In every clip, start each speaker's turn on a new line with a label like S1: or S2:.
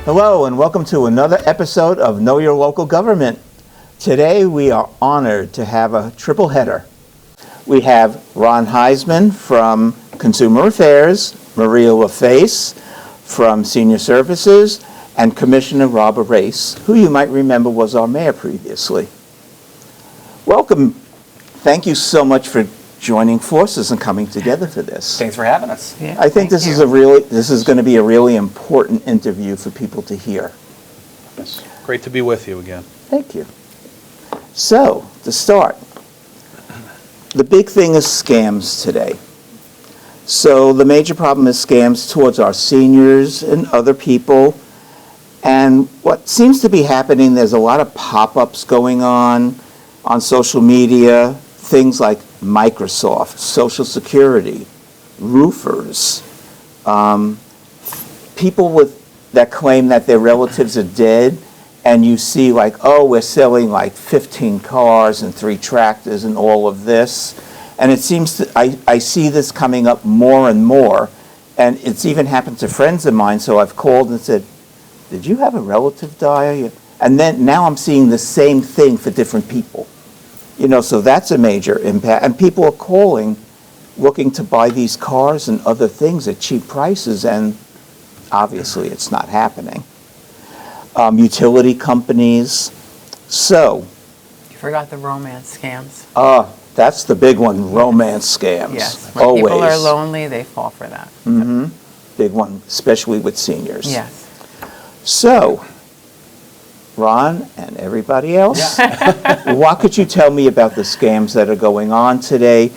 S1: Hello and welcome to another episode of Know Your Local Government. Today we are honored to have a triple header. We have Ron Heinzman from Consumer Affairs, Maria Laface from Senior Services, and Commissioner Rob Arace, who you might remember was our mayor previously. Welcome. Thank you so much for joining forces and coming together for this.
S2: Thanks for having us.
S3: Yeah,
S1: I think this is going to be a really important interview for people to hear.
S4: Yes. Great to be with you again.
S1: Thank you. So, to start, the big thing is scams today. So the major problem is scams towards our seniors and other people. And what seems to be happening, there's a lot of pop-ups going on social media, things like Microsoft, Social Security, roofers, people that claim that their relatives are dead, and you see like, oh, we're selling like 15 cars and 3 tractors and all of this. And it seems that I see this coming up more and more, and it's even happened to friends of mine, so I've called and said, did you have a relative die? And then now I'm seeing the same thing for different people. You know, so that's a major impact. And people are calling, looking to buy these cars and other things at cheap prices, and obviously it's not happening. Utility companies. So.
S3: You forgot the romance scams.
S1: That's the big one, romance scams.
S3: Yes. When
S1: Always.
S3: people are lonely, they fall for that.
S1: Mm-hmm. Big one, especially with seniors.
S3: Yes.
S1: So, Ron and everybody else, what could you tell me about the scams that are going on today?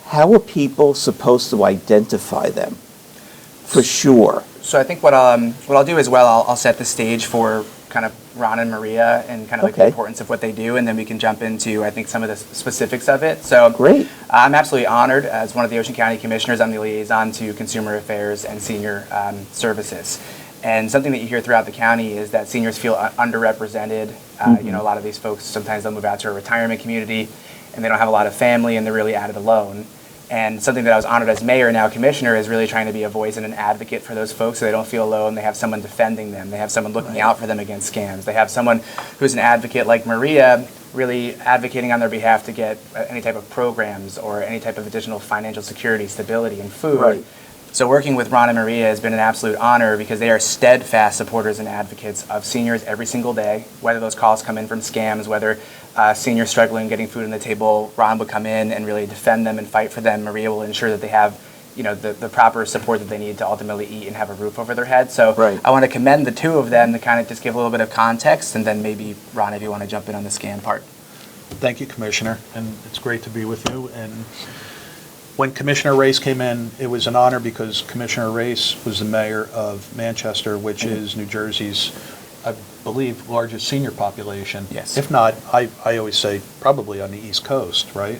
S1: How are people supposed to identify them? For sure.
S2: So I think what I'll do as well, I'll set the stage for kind of Ron and Maria and kind of like the importance of what they do, and then we can jump into, I think, some of the specifics of it. So
S1: Great.
S2: I'm absolutely honored as one of the Ocean County Commissioners. I'm the liaison to Consumer Affairs and Senior Services. And something that you hear throughout the county is that seniors feel underrepresented. You know, a lot of these folks, sometimes they'll move out to a retirement community and they don't have a lot of family and they're really at it alone. And something that I was honored as mayor, now commissioner, is really trying to be a voice and an advocate for those folks so they don't feel alone. They have someone defending them. They have someone looking out for them against scams. They have someone who's an advocate like Maria, really advocating on their behalf to get any type of programs or any type of additional financial security, stability, and food.
S1: Right.
S2: So working with Ron and Maria has been an absolute honor because they are steadfast supporters and advocates of seniors every single day, whether those calls come in from scams, whether seniors struggling getting food on the table, Ron would come in and really defend them and fight for them. Maria will ensure that they have, you know, the proper support that they need to ultimately eat and have a roof over their head. So I want to commend the two of them to kind of just give a little bit of context, and then maybe, Ron, if you want to jump in on the scam part.
S4: Thank you, Commissioner, and it's great to be with you. And when Commissioner Arace came in, it was an honor because Commissioner Arace was the mayor of Manchester, which is New Jersey's, I believe, largest senior population.
S2: Yes.
S4: If not, I always say probably on the East Coast, right?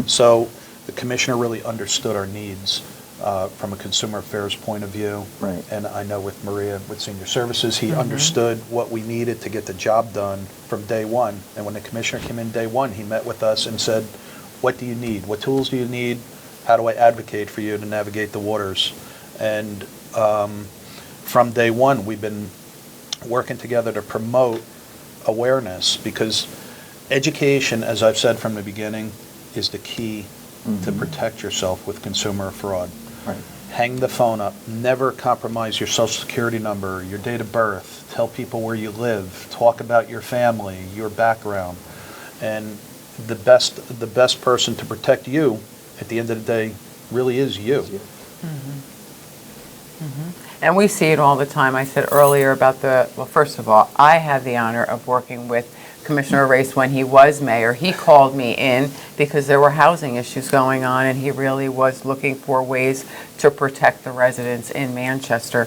S4: So the commissioner really understood our needs from a consumer affairs point of view.
S1: Right.
S4: And I know with Maria, with Senior Services, he understood what we needed to get the job done from day one. And when the commissioner came in day one, he met with us and said, what do you need? What tools do you need? How do I advocate for you to navigate the waters? And from day one, we've been working together to promote awareness, because education, as I've said from the beginning, is the key to protect yourself with consumer fraud.
S1: Right.
S4: Hang the phone up. Never compromise your social security number, your date of birth. Tell people where you live. Talk about your family, your background. And the best person to protect you at the end of the day really is you.
S3: And we see it all the time. I said earlier about well, first of all, I had the honor of working with Commissioner Arace when he was mayor. He called me in because there were housing issues going on, and he really was looking for ways to protect the residents in Manchester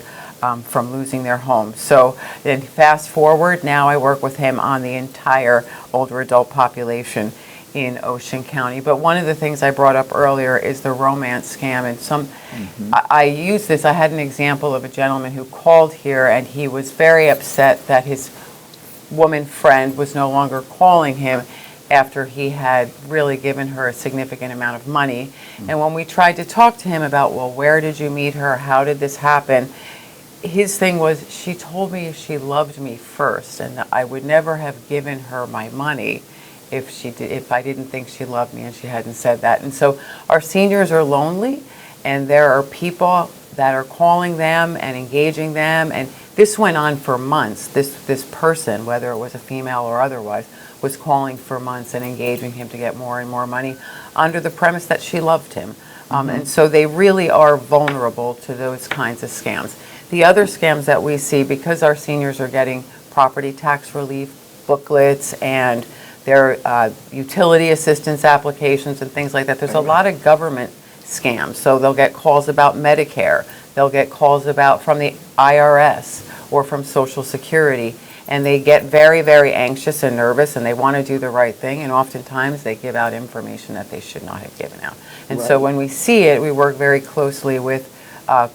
S3: from losing their homes. So then fast forward, now I work with him on the entire older adult population in Ocean County. But one of the things I brought up earlier is the romance scam. And I use this. I had an example of a gentleman who called here, and he was very upset that his woman friend was no longer calling him after he had really given her a significant amount of money. And when we tried to talk to him about, well, where did you meet her? How did this happen? his thing was, she told me she loved me first, and that I would never have given her my money if I didn't think she loved me and she hadn't said that. And so our seniors are lonely, and there are people that are calling them and engaging them, and this went on for months. This person, whether it was a female or otherwise, was calling for months and engaging him to get more and more money under the premise that she loved him. And so they really are vulnerable to those kinds of scams. The other scams that we see, because our seniors are getting property tax relief booklets and their utility assistance applications and things like that, there's a lot of government scams. So they'll get calls about Medicare, they'll get calls from the IRS or from Social Security, and they get very, very anxious and nervous, and they want to do the right thing, and oftentimes they give out information that they should not have given out. And so when we see it, we work very closely with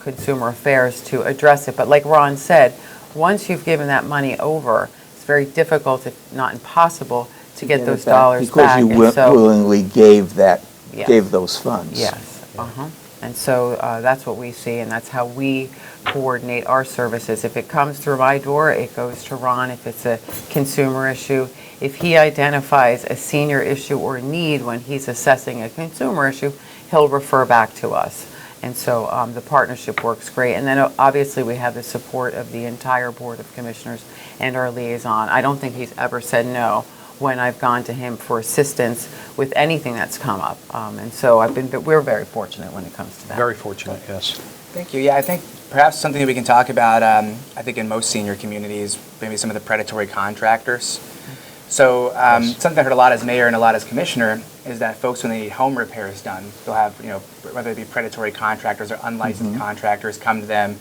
S3: Consumer Affairs to address it. But like Ron said, once you've given that money over, it's very difficult, if not impossible, to get those dollars back.
S1: Because you willingly gave those funds.
S3: Yes. And so that's what we see, and that's how we coordinate our services. If it comes through my door, it goes to Ron if it's a consumer issue. If he identifies a senior issue or need when he's assessing a consumer issue, he'll refer back to us. And so the partnership works great. And then obviously we have the support of the entire Board of Commissioners and our liaison. I don't think he's ever said no when I've gone to him for assistance with anything that's come up. And so we're very fortunate when it comes to that.
S4: Very fortunate, yes.
S2: Thank you. Yeah, I think perhaps something that we can talk about, I think in most senior communities, maybe some of the predatory contractors. So something I heard a lot as mayor and a lot as commissioner is that folks, when they need home repairs done, they'll have, whether it be predatory contractors or unlicensed contractors come to them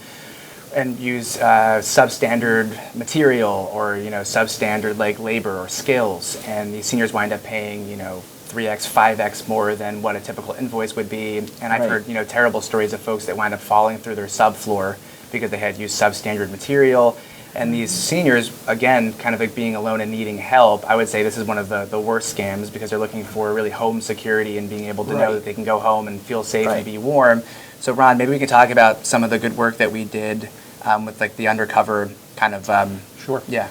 S2: and use substandard material or, substandard like labor or skills. And these seniors wind up paying, 3x, 5x more than what a typical invoice would be. And I've heard, terrible stories of folks that wind up falling through their subfloor because they had used substandard material. And these seniors, again, kind of like being alone and needing help, I would say this is one of the worst scams because they're looking for really home security and being able to know that they can go home and feel safe and be warm. So Ron, maybe we can talk about some of the good work that we did with like the undercover kind of...
S4: Sure.
S2: Yeah.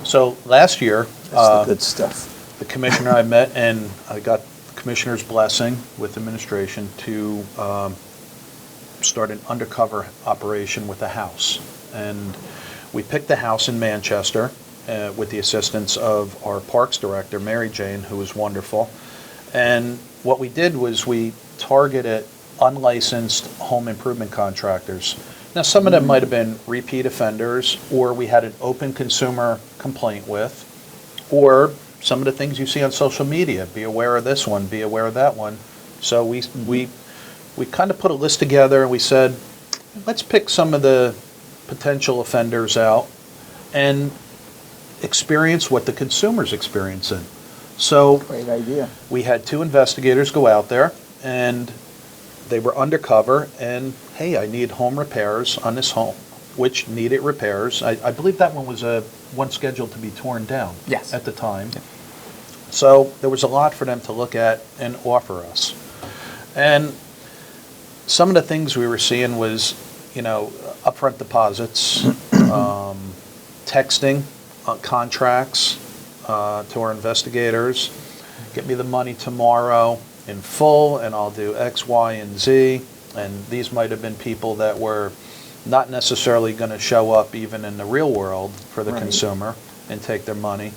S4: So last year...
S1: That's the good stuff.
S4: The commissioner I met, and I got the commissioner's blessing with administration to start an undercover operation with a house. And we picked the house in Manchester with the assistance of our parks director, Mary Jane, who was wonderful. And what we did was we targeted unlicensed home improvement contractors. Now, some of them might have been repeat offenders, or we had an open consumer complaint with, or some of the things you see on social media. Be aware of this one, be aware of that one. So we kind of put a list together and we said, let's pick some of the potential offenders out and experience what the consumer's experiencing. So
S1: Great idea.
S4: we had 2 investigators go out there, and they were undercover, and hey, I need home repairs on this home, which needed repairs. I believe that one was one scheduled to be torn down at the time. Yeah. So there was a lot for them to look at and offer us. And some of the things we were seeing was, upfront deposits, texting contracts to our investigators, get me the money tomorrow in full and I'll do X, Y, and Z. And these might have been people that were not necessarily going to show up even in the real world for the consumer and take their money.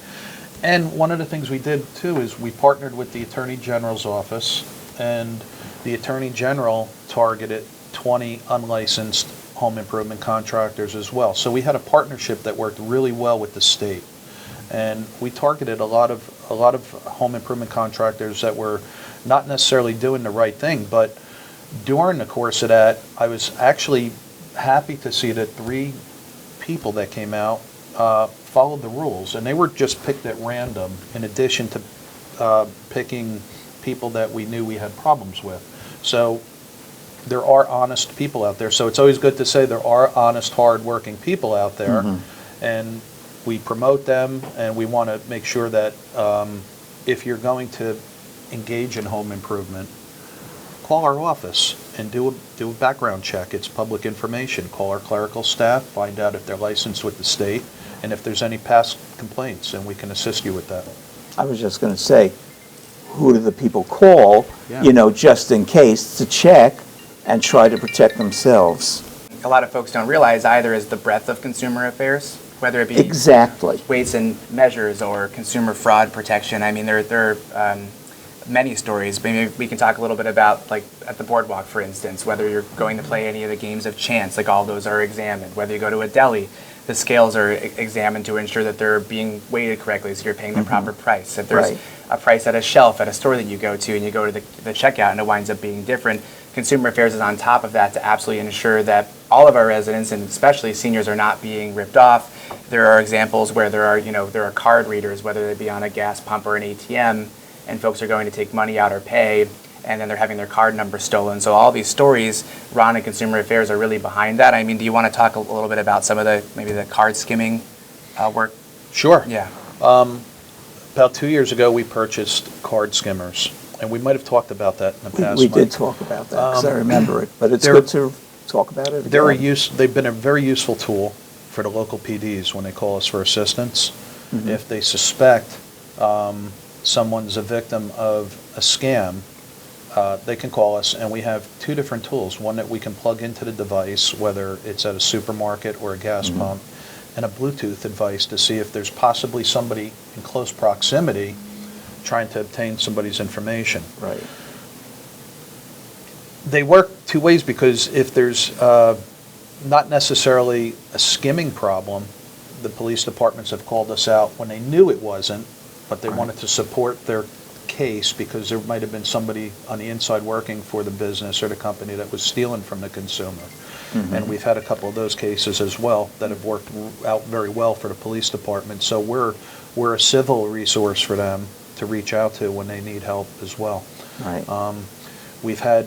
S4: And one of the things we did too is we partnered with the Attorney General's office, and the Attorney General targeted 20 unlicensed home improvement contractors as well. So we had a partnership that worked really well with the state. And we targeted a lot of home improvement contractors that were not necessarily doing the right thing, but during the course of that, I was actually happy to see that 3 people that came out followed the rules, and they were just picked at random in addition to picking people that we knew we had problems with. So there are honest people out there. So it's always good to say there are honest, hard-working people out there, and we promote them, and we want to make sure that if you're going to engage in home improvement, call our office and do a background check. It's public information. Call our clerical staff, find out if they're licensed with the state, and if there's any past complaints, and we can assist you with that.
S1: I was just going to say, who do the people call,
S4: Yeah.
S1: just in case, to check and try to protect themselves?
S2: A lot of folks don't realize either is the breadth of consumer affairs, whether it be
S1: Exactly.
S2: weights and measures or consumer fraud protection. I mean, there are many stories. Maybe we can talk a little bit about, like, at the boardwalk, for instance, whether you're going to play any of the games of chance, like all those are examined. Whether you go to a deli, the scales are examined to ensure that they're being weighted correctly, so you're paying the proper price. If there's
S1: Right.
S2: a price at a shelf at a store that you go to and you go to the checkout and it winds up being different, Consumer Affairs is on top of that to absolutely ensure that all of our residents, and especially seniors, are not being ripped off. There are examples where there are card readers, whether they be on a gas pump or an ATM, and folks are going to take money out or pay, and then they're having their card number stolen. So all these stories, Ron and Consumer Affairs are really behind that. I mean, do you want to talk a little bit about some of maybe the card skimming work?
S4: Sure.
S2: Yeah.
S4: About 2 years ago, we purchased card skimmers, and we might have talked about that in the past.
S1: We
S4: Mike.
S1: did talk about that, because I remember it, but it's
S4: they're-
S1: good to talk about it again.
S4: They've been a very useful tool for the local PDs when they call us for assistance. If they suspect someone's a victim of a scam, they can call us, and we have two different tools. One that we can plug into the device, whether it's at a supermarket or a gas pump, and a Bluetooth device to see if there's possibly somebody in close proximity trying to obtain somebody's information.
S1: Right.
S4: They work two ways, because if there's not necessarily a skimming problem, the police departments have called us out when they knew it wasn't, but they wanted to support their case because there might have been somebody on the inside working for the business or the company that was stealing from the consumer. And we've had a couple of those cases as well that have worked out very well for the police department. So we're a civil resource for them to reach out to when they need help as well.
S1: Right.
S4: We've had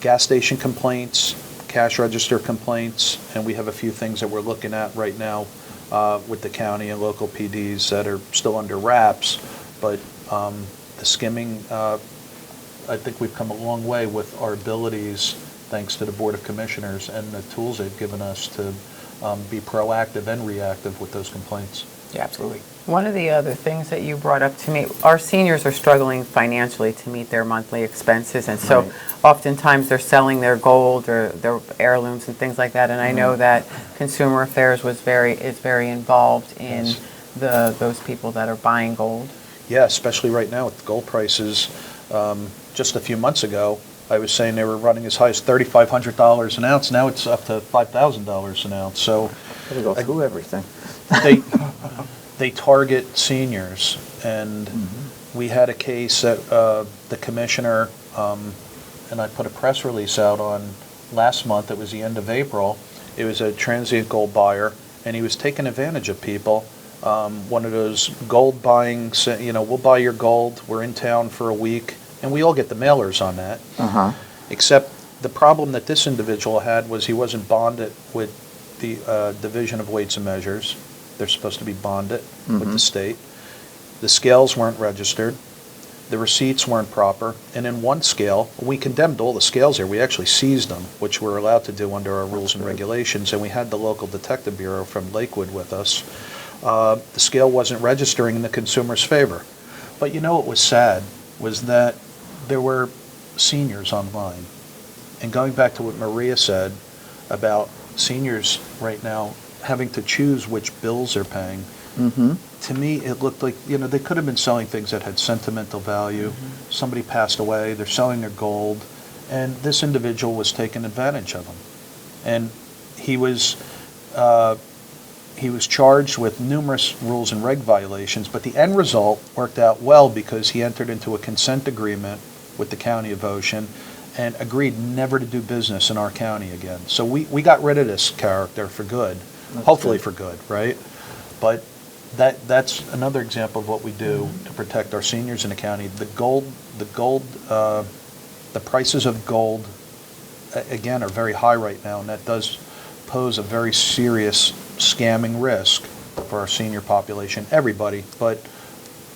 S4: gas station complaints, cash register complaints, and we have a few things that we're looking at right now with the county and local PDs that are still under wraps. But the skimming, I think we've come a long way with our abilities, thanks to the Board of Commissioners and the tools they've given us to be proactive and reactive with those complaints.
S2: Yeah, absolutely.
S3: One of the other things that you brought up to me, our seniors are struggling financially to meet their monthly expenses, and so
S1: Right.
S3: oftentimes they're selling their gold or their heirlooms and things like that, and I know that Consumer Affairs is very involved in
S4: Yes.
S3: those people that are buying gold.
S4: Yeah, especially right now with gold prices. Just a few months ago, I was saying they were running as high as $3,500 an ounce. Now it's up to $5,000 an ounce. So
S1: Gotta go through everything.
S4: they target seniors, and we had a case that the commissioner, and I put a press release out on last month. It was the end of April. It was a transient gold buyer, and he was taking advantage of people. One of those gold buying, we'll buy your gold, we're in town for a week, and we all get the mailers on that. Except the problem that this individual had was he wasn't bonded with the Division of Weights and Measures. They're supposed to be bonded with the state. The scales weren't registered. The receipts weren't proper. And in one scale, we condemned all the scales here. We actually seized them, which we're allowed to do under our rules and regulations, and we had the local detective bureau from Lakewood with us. The scale wasn't registering in the consumer's favor. But you know what was sad was that there were seniors online. And going back to what Maria said about seniors right now having to choose which bills they're paying, to me it looked like, they could have been selling things that had sentimental value. Somebody passed away, they're selling their gold, and this individual was taking advantage of them. And he was charged with numerous rules and reg violations, but the end result worked out well because he entered into a consent agreement with the County of Ocean and agreed never to do business in our county again. So we got rid of this character for good, hopefully for good, right? But that's another example of what we do to protect our seniors in the county. The prices of gold, again, are very high right now, and that does pose a very serious scamming risk for our senior population, everybody, but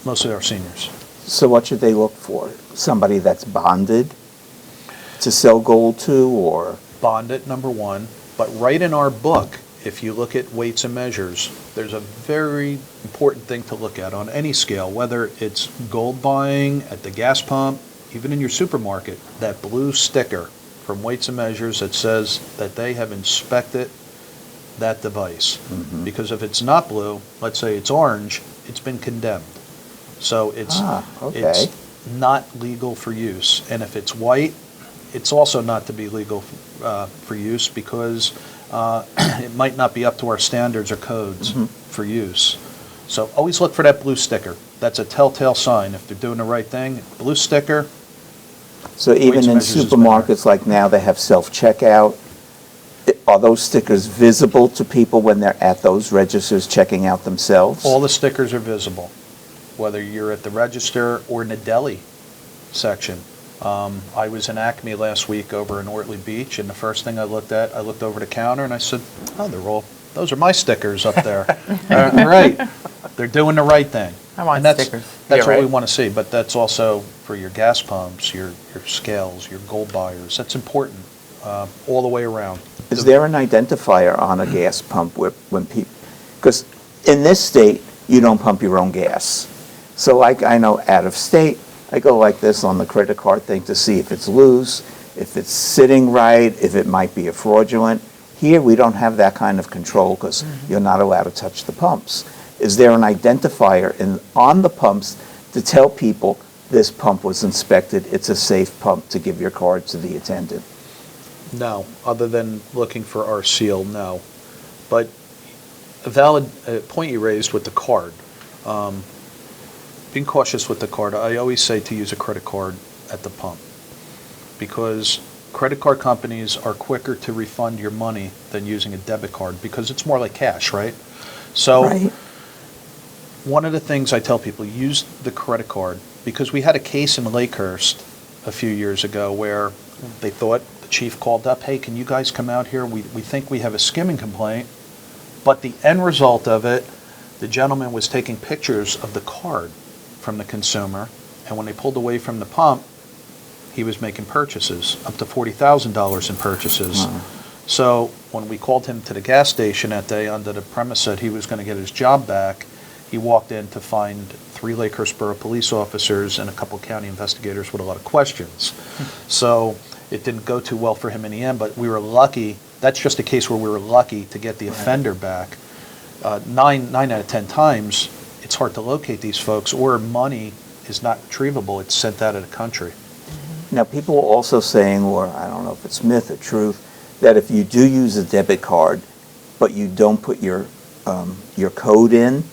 S4: mostly our seniors.
S1: So what should they look for? Somebody that's bonded? to sell gold to, or?
S4: Bond it, number one, but right in our book, if you look at weights and measures, there's a very important thing to look at on any scale, whether it's gold buying at the gas pump, even in your supermarket, that blue sticker from Weights and Measures that says that they have inspected that device. Because if it's not blue, let's say it's orange, it's been condemned. So it's
S1: okay.
S4: not legal for use. And if it's white, it's also not to be legal for use because it might not be up to our standards or codes for use. So always look for that blue sticker. That's a telltale sign. If they're doing the right thing, blue sticker.
S1: So even
S4: Weights and
S1: in
S4: Measures has been there.
S1: supermarkets like now, they have self-checkout. Are those stickers visible to people when they're at those registers checking out themselves?
S4: All the stickers are visible, whether you're at the register or in the deli section. I was in Acme last week over in Ortley Beach, and the first thing I looked over the counter and I said, oh, those are my stickers up there. All right, they're doing the right thing.
S3: I want
S4: And that's
S3: stickers.
S4: That's
S2: Yeah,
S4: what we
S2: right.
S4: want to see, but that's also for your gas pumps, your scales, your gold buyers. That's important all the way around.
S1: Is there an identifier on a gas pump when people, because in this state, you don't pump your own gas. So like I know out of state, I go like this on the credit card thing to see if it's loose, if it's sitting right, if it might be a fraudulent. Here, we don't have that kind of control because you're not allowed to touch the pumps. Is there an identifier on the pumps to tell people this pump was inspected, it's a safe pump to give your card to the attendant?
S4: No, other than looking for our seal, no. But a valid point you raised with the card. Being cautious with the card, I always say to use a credit card at the pump because credit card companies are quicker to refund your money than using a debit card because it's more like cash, right? So
S1: Right.
S4: one of the things I tell people, use the credit card because we had a case in Lakehurst a few years ago where they thought the chief called up, hey, can you guys come out here? We think we have a skimming complaint. But the end result of it, the gentleman was taking pictures of the card from the consumer, and when they pulled away from the pump, he was making purchases, up to $40,000 in purchases. So when we called him to the gas station that day under the premise that he was going to get his job back, he walked in to find 3 Lakehurst Borough police officers and a couple county investigators with a lot of questions. So it didn't go too well for him in the end, but we were lucky. That's just a case where we were lucky to get the offender back. 9 out of 10 times, it's hard to locate these folks, or money is not retrievable. It's sent out of the country.
S1: Now, people are also saying, or I don't know if it's myth or truth, that if you do use a debit card, but you don't put your code in,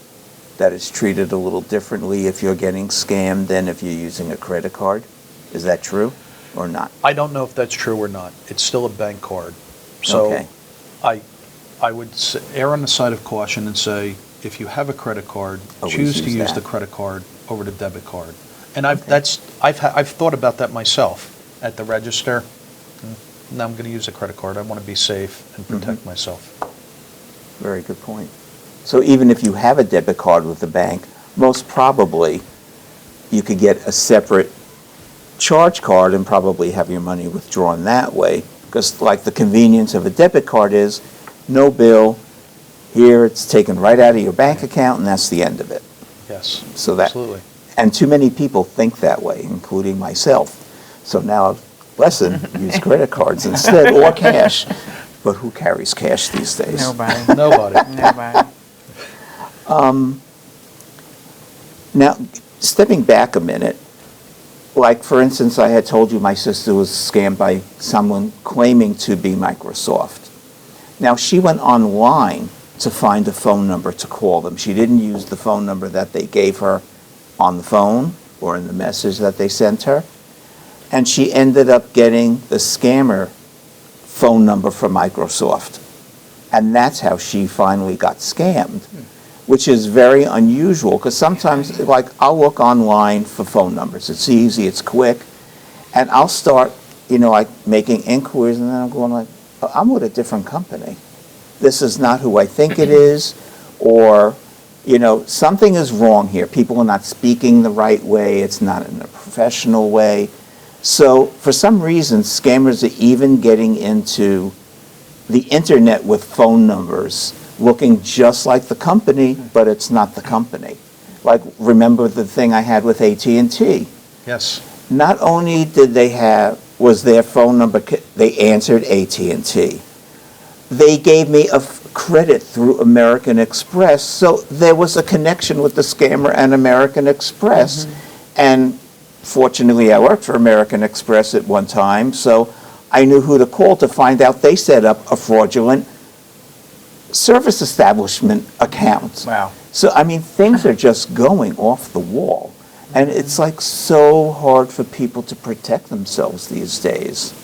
S1: that it's treated a little differently if you're getting scammed than if you're using a credit card. Is that true or not?
S4: I don't know if that's true or not. It's still a bank card. So
S1: Okay.
S4: I would err on the side of caution and say, if you have a credit card,
S1: Always
S4: choose to
S1: use
S4: use
S1: that.
S4: the credit card over the debit card. And I've thought about that myself at the register. Now I'm going to use a credit card. I want to be safe and protect myself.
S1: Very good point. So even if you have a debit card with the bank, most probably you could get a separate charge card and probably have your money withdrawn that way. Because like the convenience of a debit card is no bill, here it's taken right out of your bank account and that's the end of it.
S4: Yes,
S1: So that,
S4: absolutely.
S1: and too many people think that way, including myself. So now, lesson, use credit cards instead or cash. But who carries cash these days?
S3: Nobody.
S4: Nobody.
S3: Nobody.
S1: Now, stepping back a minute, like for instance, I had told you my sister was scammed by someone claiming to be Microsoft. Now, she went online to find a phone number to call them. She didn't use the phone number that they gave her on the phone or in the message that they sent her. And she ended up getting the scammer phone number from Microsoft. And that's how she finally got scammed, which is very unusual because sometimes, like, I'll look online for phone numbers. It's easy, it's quick, and I'll start, like making inquiries, and then I'm going like, oh, I'm with a different company. This is not who I think it is, or, something is wrong here. People are not speaking the right way. It's not in a professional way. So for some reason, scammers are even getting into the internet with phone numbers looking just like the company, but it's not the company. Like, remember the thing I had with AT&T?
S4: Yes.
S1: Not only was their phone number, they answered AT&T. They gave me a credit through American Express, so there was a connection with the scammer and American Express. And fortunately, I worked for American Express at one time, so I knew who to call to find out they set up a fraudulent service establishment account.
S2: Wow.
S1: So, I mean, things are just going off the wall. And it's like so hard for people to protect themselves these days.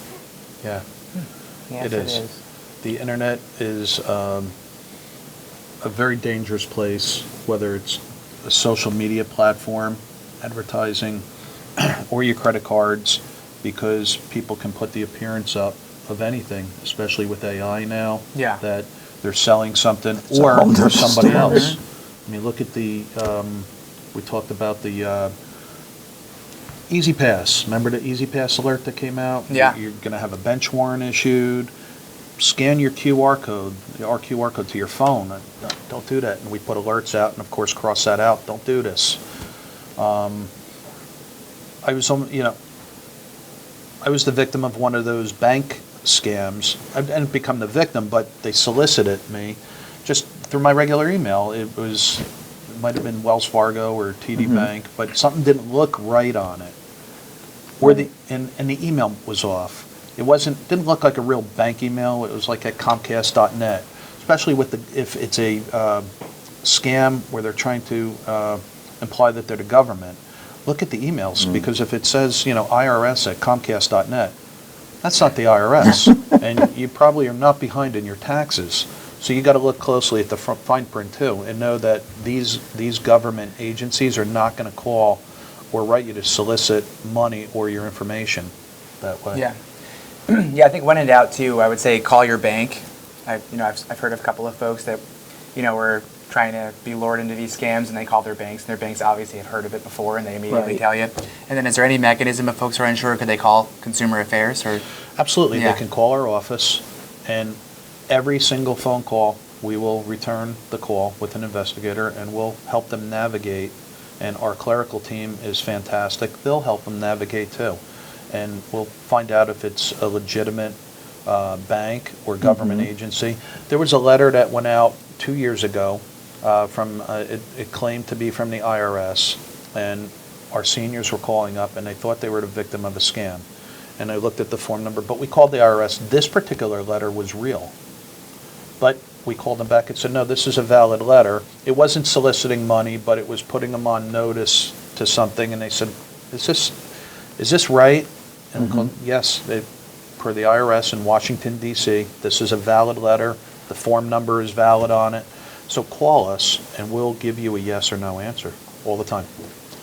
S4: Yeah,
S3: Yes,
S4: it is. The internet is a very dangerous place, whether it's a social media platform, advertising, or your credit cards, because people can put the appearance up of anything, especially with AI now.
S2: Yeah.
S4: That they're selling something
S1: a
S4: or
S1: whole
S4: for
S1: nother
S4: somebody
S1: story.
S4: else. I mean, look at we talked about the Easy Pass. Remember the Easy Pass alert that came out?
S2: Yeah.
S4: You're going to have a bench warrant issued. Scan your QR code, our QR code to your phone. Don't do that. And we put alerts out, and of course, cross that out. Don't do this. I was the victim of one of those bank scams. I didn't become the victim, but they solicited me just through my regular email. It might have been Wells Fargo or TD Bank, but something didn't look right on it, or and the email was off. It didn't look like a real bank email. It was like at Comcast.net, especially if it's a scam where they're trying to imply that they're the government. Look at the emails, because if it says, IRS at Comcast.net, that's not the IRS, and you probably are not behind in your taxes. So you got to look closely at the fine print too, and know that these government agencies are not going to call or write you to solicit money or your information that way.
S2: Yeah. Yeah, I think when in doubt too, I would say call your bank. I've heard of a couple of folks that, were trying to be lured into these scams, and they called their banks, and their banks obviously had heard of it before, and they immediately
S1: Right.
S2: tell you. And then is there any mechanism if folks are unsure, could they call Consumer Affairs or?
S4: Absolutely.
S2: Yeah.
S4: They can call our office, and every single phone call, we will return the call with an investigator, and we'll help them navigate. And our clerical team is fantastic. They'll help them navigate too. And we'll find out if it's a legitimate bank or government agency. There was a letter that went out 2 years ago it claimed to be from the IRS, and our seniors were calling up, and they thought they were the victim of a scam. And I looked at the form number, but we called the IRS. This particular letter was real. But we called them back and said, no, this is a valid letter. It wasn't soliciting money, but it was putting them on notice to something. And they said, is this right? And we called, yes, per the IRS in Washington, D.C., this is a valid letter. The form number is valid on it. So call us, and we'll give you a yes or no answer all the time.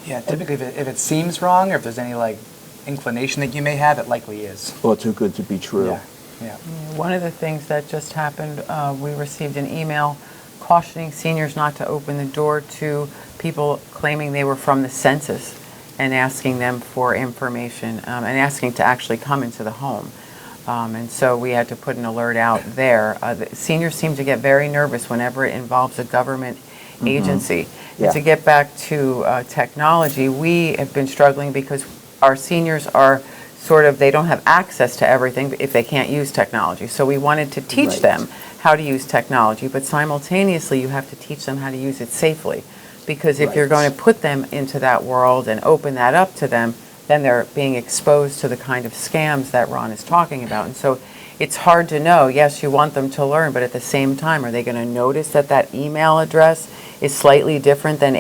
S2: Yeah, typically if it seems wrong, or if there's any inclination that you may have, it likely is.
S1: Well, too good to be true.
S2: Yeah. Yeah.
S3: One of the things that just happened, we received an email cautioning seniors not to open the door to people claiming they were from the census and asking them for information and asking to actually come into the home. And so we had to put an alert out there. The seniors seem to get very nervous whenever it involves a government agency.
S1: Yeah.
S3: And to get back to technology, we have been struggling because our seniors are they don't have access to everything if they can't use technology. So we wanted to teach
S1: Right.
S3: them how to use technology, but simultaneously you have to teach them how to use it safely. Because if you're
S1: Right.
S3: going to put them into that world and open that up to them, then they're being exposed to the kind of scams that Ron is talking about. And so it's hard to know. Yes, you want them to learn, but at the same time, are they going to notice that email address is slightly different than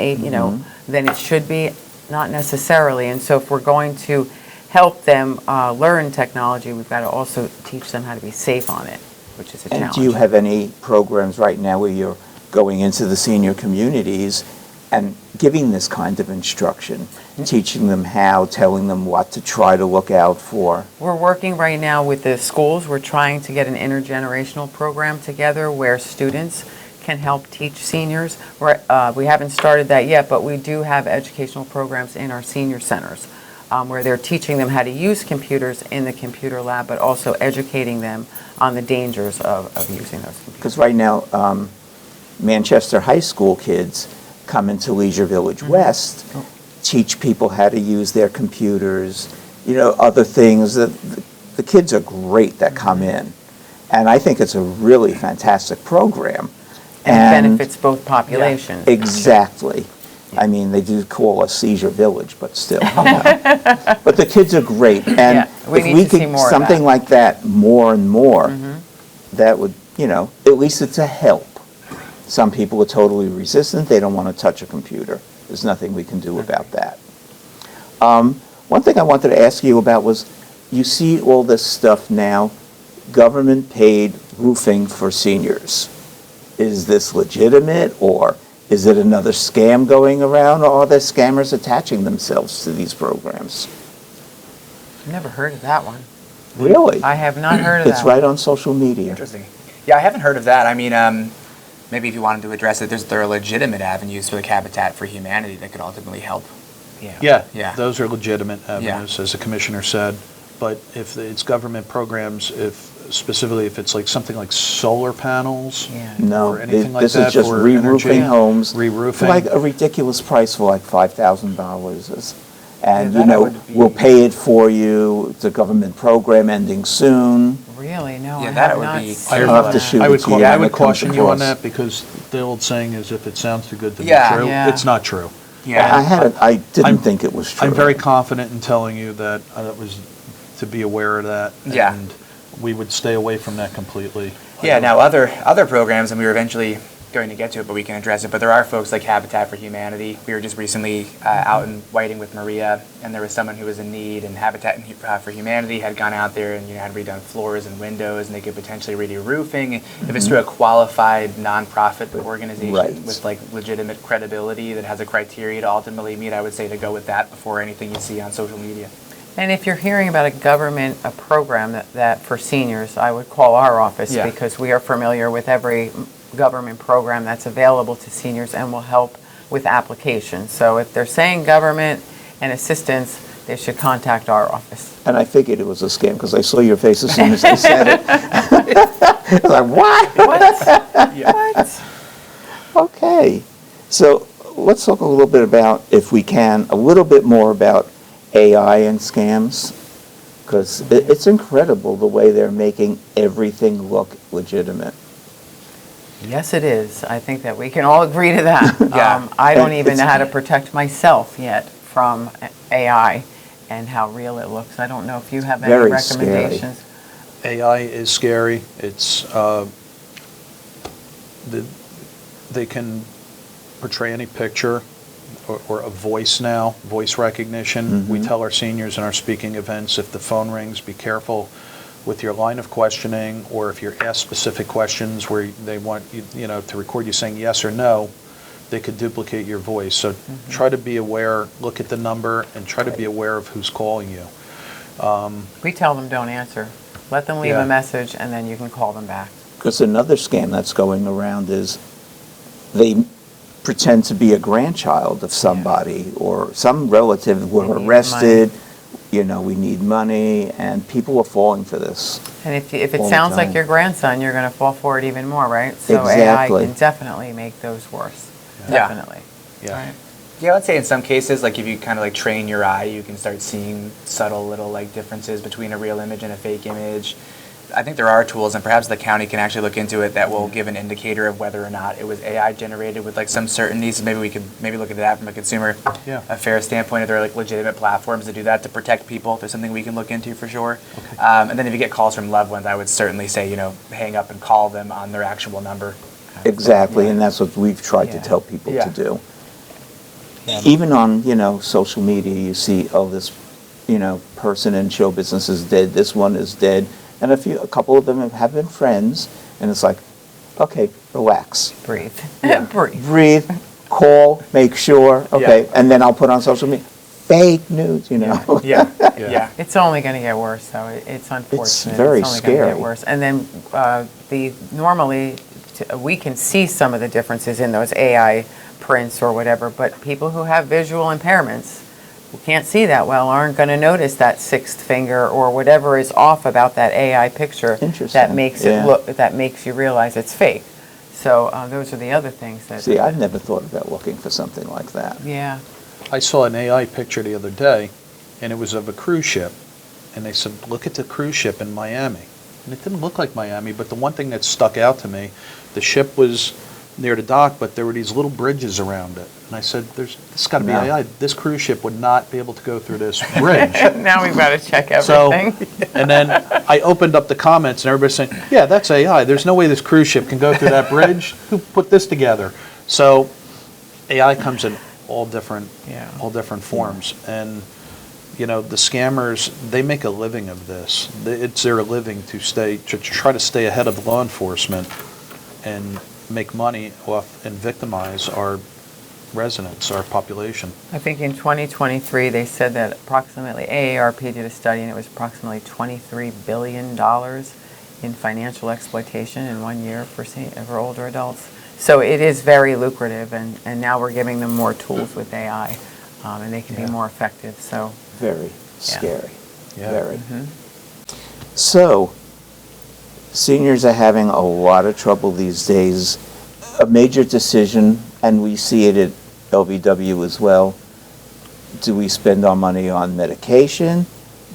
S3: than it should be? Not necessarily. And so if we're going to help them learn technology, we've got to also teach them how to be safe on it, which is a challenge.
S1: And do you have any programs right now where you're going into the senior communities and giving this kind of instruction, teaching them how, telling them what to try to look out for?
S3: We're working right now with the schools. We're trying to get an intergenerational program together where students can help teach seniors. We haven't started that yet, but we do have educational programs in our senior centers where they're teaching them how to use computers in the computer lab, but also educating them on the dangers of using those computers.
S1: Because right now, Manchester High School kids come into Leisure Village West, teach people how to use their computers, other things. The kids are great that come in. And I think it's a really fantastic program.
S3: And it benefits both populations.
S1: Exactly. I mean, they do call us Seizure Village, but still. But the kids are great. And
S3: we
S1: if
S3: need
S1: we
S3: to see
S1: could
S3: more of
S1: something
S3: that.
S1: like that more and more, that would, at least it's a help. Some people are totally resistant. They don't want to touch a computer. There's nothing we can do about that. One thing I wanted to ask you about was, you see all this stuff now, government-paid roofing for seniors. Is this legitimate, or is it another scam going around, or are there scammers attaching themselves to these programs?
S3: I've never heard of that one.
S1: Really?
S3: I have not heard of that
S1: It's right on social media.
S2: Interesting. Yeah, I haven't heard of that. I mean, maybe if you wanted to address it, there are legitimate avenues for the Habitat for Humanity that could ultimately help.
S4: Yeah,
S2: Yeah.
S4: those are legitimate avenues, as the commissioner said. But if it's government programs, specifically if it's like something like solar panels,
S3: Yeah.
S1: No,
S4: or anything like
S1: this
S4: that
S1: is just
S4: for
S1: re-roofing
S4: energy,
S1: homes.
S4: re-roofing.
S1: For like a ridiculous price for like $5,000. And,
S2: Yeah, that would be-
S1: we'll pay it for you. It's a government program ending soon.
S3: Really? No,
S2: Yeah,
S3: I
S2: that
S3: have
S2: would
S3: not
S2: be-
S3: seen
S1: I'll have to
S3: that.
S1: shoot
S4: I would,
S1: it to you
S2: Yeah,
S4: I
S1: when
S4: would
S1: it comes
S4: caution you on
S1: across.
S4: that, because the old saying is, if it sounds too good to be
S2: Yeah.
S4: true,
S3: Yeah.
S4: it's not true.
S2: Yeah.
S1: I didn't
S4: I'm-
S1: think it was true.
S4: I'm very confident in telling you that was to be aware of that.
S2: Yeah.
S4: And we would stay away from that completely.
S2: Yeah, now other programs, and we were eventually going to get to it, but we can address it. But there are folks like Habitat for Humanity. We were just recently out in Whiting with Maria, and there was someone who was in need, and Habitat for Humanity had gone out there and had redone floors and windows, and they could potentially redo roofing. If it's through a qualified nonprofit organization
S1: Right.
S2: with like legitimate credibility that has a criteria to ultimately meet, I would say to go with that before anything you see on social media.
S3: And if you're hearing about a program that for seniors, I would call our office,
S2: Yeah.
S3: because we are familiar with every government program that's available to seniors and will help with applications. So if they're saying government and assistance, they should contact our office.
S1: And I figured it was a scam because I saw your face as soon as they said it. I was like, what?
S3: What?
S1: Okay. So let's talk a little bit about, if we can, a little bit more about AI and scams, because it's incredible the way they're making everything look legitimate.
S3: Yes, it is. I think that we can all agree to that.
S2: Yeah.
S3: I don't
S1: And
S3: even know
S1: it's-
S3: how to protect myself yet from AI and how real it looks. I don't know if you have any
S1: Very scary.
S3: recommendations.
S4: AI is scary. It's, they can portray any picture or a voice now, voice recognition. We tell our seniors in our speaking events, if the phone rings, be careful with your line of questioning, or if you're asked specific questions where they want you to record you saying yes or no, they could duplicate your voice. So try to be aware, look at the number, and try to be aware of who's calling you.
S3: We tell them don't answer. Let them leave
S4: Yeah.
S3: a message, and then you can call them back.
S1: Because another scam that's going around is they pretend to be a grandchild of somebody or some relative were
S3: They need
S1: arrested. We need money, and people are falling for this.
S3: And if it
S1: All the
S3: sounds like
S1: time.
S3: your grandson, you're going to fall for it even more, right? So
S1: Exactly.
S3: AI can definitely make those worse.
S2: Yeah.
S3: Definitely.
S4: Yeah.
S3: Right.
S2: Yeah, I'd say in some cases, like if you kind of like train your eye, you can start seeing subtle little like differences between a real image and a fake image. I think there are tools, and perhaps the county can actually look into it, that will give an indicator of whether or not it was AI generated with like some certainty. So maybe we could look at that from a consumer affairs standpoint. If there are like legitimate platforms to do that to protect people, there's something we can look into for sure. And then if you get calls from loved ones, I would certainly say hang up and call them on their actual number.
S1: Exactly, and that's what we've tried to
S3: Yeah.
S1: tell people
S2: Yeah.
S1: to do. Even on, social media, you see, this, person in show business is dead, this one is dead, and a couple of them have been friends, and it's like, okay, relax.
S3: Breathe.
S2: Yeah.
S3: Breathe.
S1: Breathe, call, make sure, okay,
S2: Yeah.
S1: and then I'll put on social media, fake news,
S2: Yeah, yeah.
S3: It's only going to get worse, though. It's unfortunate.
S1: very
S3: It's only going to
S1: scary.
S3: get worse. And then normally we can see some of the differences in those AI prints or whatever, but people who have visual impairments, who can't see that well aren't going to notice that sixth finger or whatever is off about that AI picture
S1: Interesting,
S3: that makes
S1: yeah.
S3: it look, that makes you realize it's fake. So those are the other things that.
S1: See, I've never thought about looking for something like that.
S3: Yeah.
S4: I saw an AI picture the other day, and it was of a cruise ship. And they said, look at the cruise ship in Miami. And it didn't look like Miami, but the one thing that stuck out to me, the ship was near the dock, but there were these little bridges around it. And I said, this has got to be
S1: No.
S4: AI. This cruise ship would not be able to go through this bridge.
S3: Now we've got to check
S4: So,
S3: everything.
S4: and then I opened up the comments, and everybody's saying, yeah, that's AI. There's no way this cruise ship can go through that bridge. Who put this together? So AI comes in all different forms. And, you know, the scammers, they make a living of this. It's their living to try to stay ahead of law enforcement and make money off and victimize our residents, our population.
S3: I think in 2023, they said that approximately, AARP did a study, and it was approximately $23 billion in financial exploitation in 1 year for older adults. So it is very lucrative, and now we're giving them more tools with AI, and they can be more effective. So
S1: Very scary.
S4: Yeah.
S1: Very. So, seniors are having a lot of trouble these days. A major decision, and we see it at LVW as well. Do we spend our money on medication?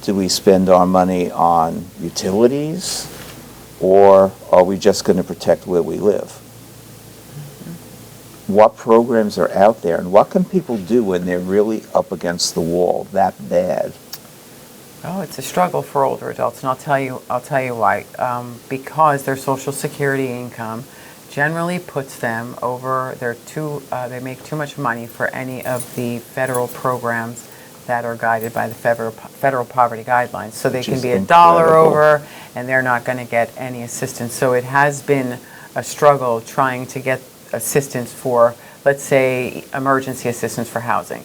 S1: Do we spend our money on utilities? Or are we just going to protect where we live? What programs are out there, and what can people do when they're really up against the wall that bad?
S3: Oh, it's a struggle for older adults, and I'll tell you why. Because their Social Security income generally puts them over. They make too much money for any of the federal programs that are guided by the federal poverty guidelines. So they
S1: Which
S3: can
S1: is
S3: be $1
S1: incredible.
S3: over, and they're not going to get any assistance. So it has been a struggle trying to get assistance for, let's say, emergency assistance for housing.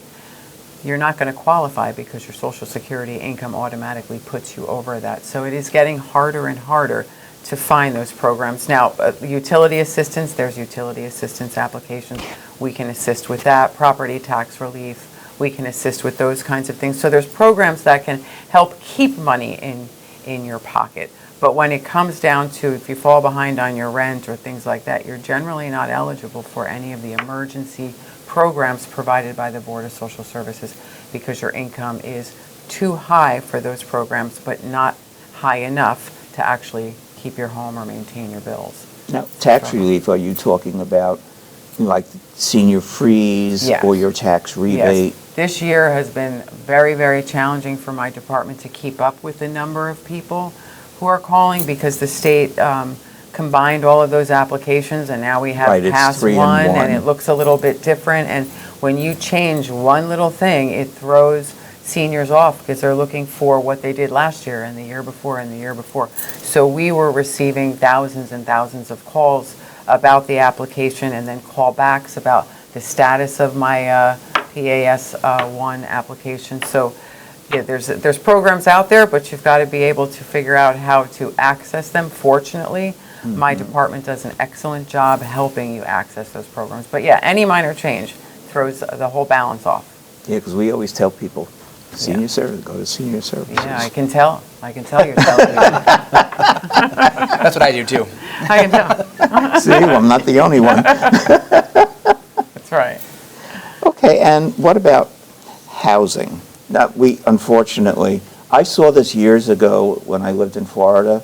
S3: You're not going to qualify because your Social Security income automatically puts you over that. So it is getting harder and harder to find those programs. Now, utility assistance, there's utility assistance applications. We can assist with that. Property tax relief, we can assist with those kinds of things. So there's programs that can help keep money in your pocket. But when it comes down to if you fall behind on your rent or things like that, you're generally not eligible for any of the emergency programs provided by the Board of Social Services because your income is too high for those programs, but not high enough to actually keep your home or maintain your bills.
S1: Now, tax relief, are you talking about like senior freeze
S3: Yes.
S1: or your tax rebate?
S3: Yes. This year has been very, very challenging for my department to keep up with the number of people who are calling because the state combined all of those applications, and now we have
S1: Right, it's
S3: Pass
S1: 3 in
S3: 1,
S1: 1.
S3: and it looks a little bit different. And when you change one little thing, it throws seniors off because they're looking for what they did last year and the year before and the year before. So we were receiving thousands and thousands of calls about the application and then callbacks about the status of my PAS 1 application. So yeah, there's programs out there, but you've got to be able to figure out how to access them. Fortunately, my department does an excellent job helping you access those programs. But yeah, any minor change throws the whole balance off.
S1: Yeah, because we always tell people, senior service, go to senior services.
S3: Yeah, I can tell you're telling me.
S2: That's what I do too.
S3: I can tell.
S1: See, well, I'm not the only one.
S3: That's right.
S1: Okay, and what about housing? Now, unfortunately, I saw this years ago when I lived in Florida.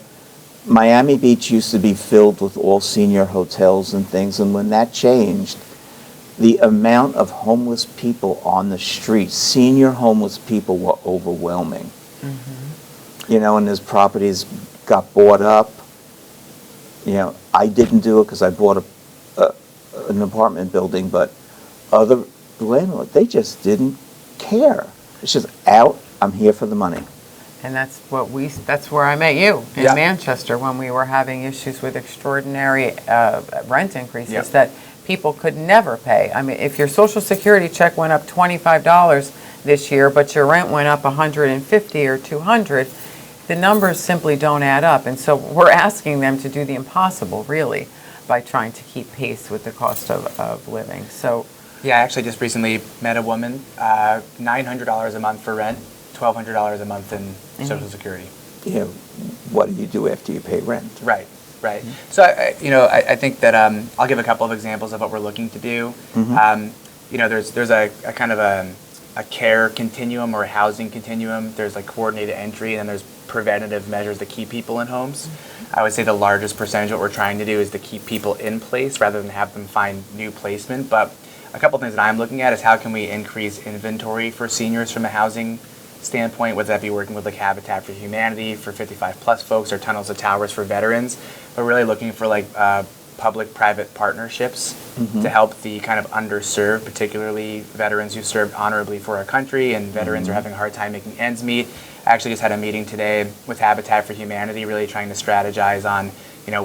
S1: Miami Beach used to be filled with all senior hotels and things, and when that changed, the amount of homeless people on the streets, senior homeless people, were overwhelming. You know, and his properties got bought up. You know, I didn't do it because I bought an apartment building, but other landlords, they just didn't care. It's just out, I'm here for the money.
S3: And that's where I met you in
S2: Yeah.
S3: Manchester when we were having issues with extraordinary rent increases
S2: Yep.
S3: that people could never pay. I mean, if your Social Security check went up $25 this year, but your rent went up $150 or $200, the numbers simply don't add up. And so we're asking them to do the impossible, really, by trying to keep pace with the cost of living. So
S2: Yeah, I actually just recently met a woman, $900 a month for rent, $1,200 a month in Social Security.
S1: You know, what do you do after you pay rent?
S2: Right, right. So, I think that I'll give a couple of examples of what we're looking to do. There's a kind of a care continuum or a housing continuum. There's like coordinated entry, and then there's preventative measures to keep people in homes. I would say the largest percentage of what we're trying to do is to keep people in place rather than have them find new placement. But a couple things that I'm looking at is how can we increase inventory for seniors from a housing standpoint, whether that be working with like Habitat for Humanity for 55 plus folks or Tunnels to Towers for veterans. But really looking for like public-private partnerships to help the kind of underserved, particularly veterans who served honorably for our country and veterans are having a hard time making ends meet. I actually just had a meeting today with Habitat for Humanity, really trying to strategize on,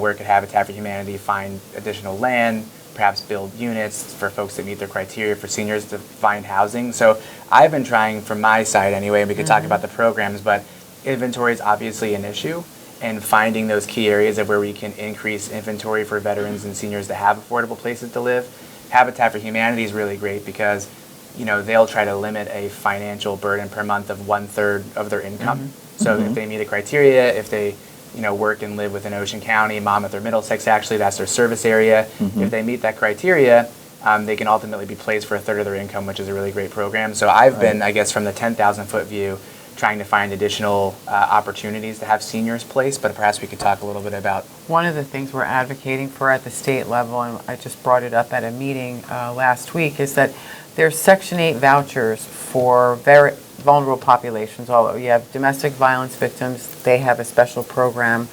S2: where could Habitat for Humanity find additional land, perhaps build units for folks that meet their criteria for seniors to find housing. So I've been trying from my side anyway, and we could talk about the programs, but inventory is obviously an issue, and finding those key areas of where we can increase inventory for veterans and seniors to have affordable places to live. Habitat for Humanity is really great because they'll try to limit a financial burden per month of 1/3 of their income. So if they meet a criteria, if they work and live within Ocean County, Monmouth or Middlesex, actually that's their service area. If they meet that criteria, they can ultimately be placed for 1/3 of their income, which is a really great program. So I've been, I guess, from the 10,000 foot view, trying to find additional opportunities to have seniors placed, but perhaps we could talk a little bit about.
S3: One of the things we're advocating for at the state level, and I just brought it up at a meeting last week, is that there's Section 8 vouchers for very vulnerable populations. You have domestic violence victims, they have a special program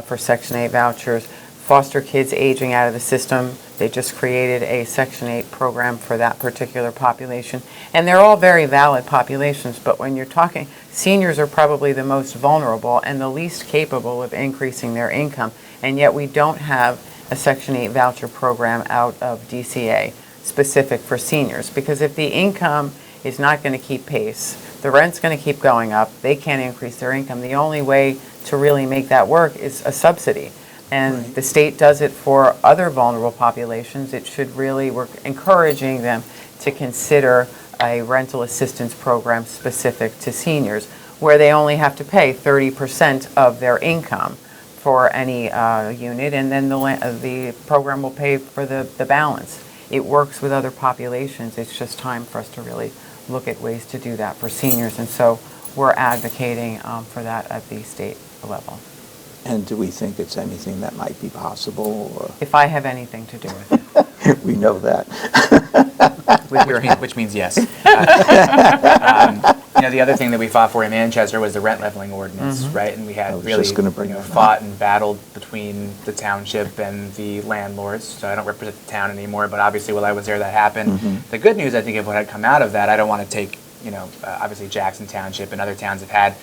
S3: for Section 8 vouchers. Foster kids aging out of the system, they just created a Section 8 program for that particular population. And they're all very valid populations, but when you're talking, seniors are probably the most vulnerable and the least capable of increasing their income, and yet we don't have a Section 8 voucher program out of DCA specific for seniors, because if the income is not going to keep pace, the rent's going to keep going up, they can't increase their income. The only way to really make that work is a subsidy. And the state does it for other vulnerable populations. It should really, we're encouraging them to consider a rental assistance program specific to seniors, where they only have to pay 30% of their income for any unit, and then the program will pay for the balance. It works with other populations. It's just time for us to really look at ways to do that for seniors, and so we're advocating for that at the state level.
S1: And do we think it's anything that might be possible? Or?
S3: If I have anything to do with it.
S1: We know that.
S2: Which means yes. The other thing that we fought for in Manchester was the rent leveling ordinance, right? And we had really fought and battled between the township and the landlords. So I don't represent the town anymore, but obviously while I was there, that happened. The good news, I think, of what had come out of that, I don't want to take, obviously Jackson Township and other towns have had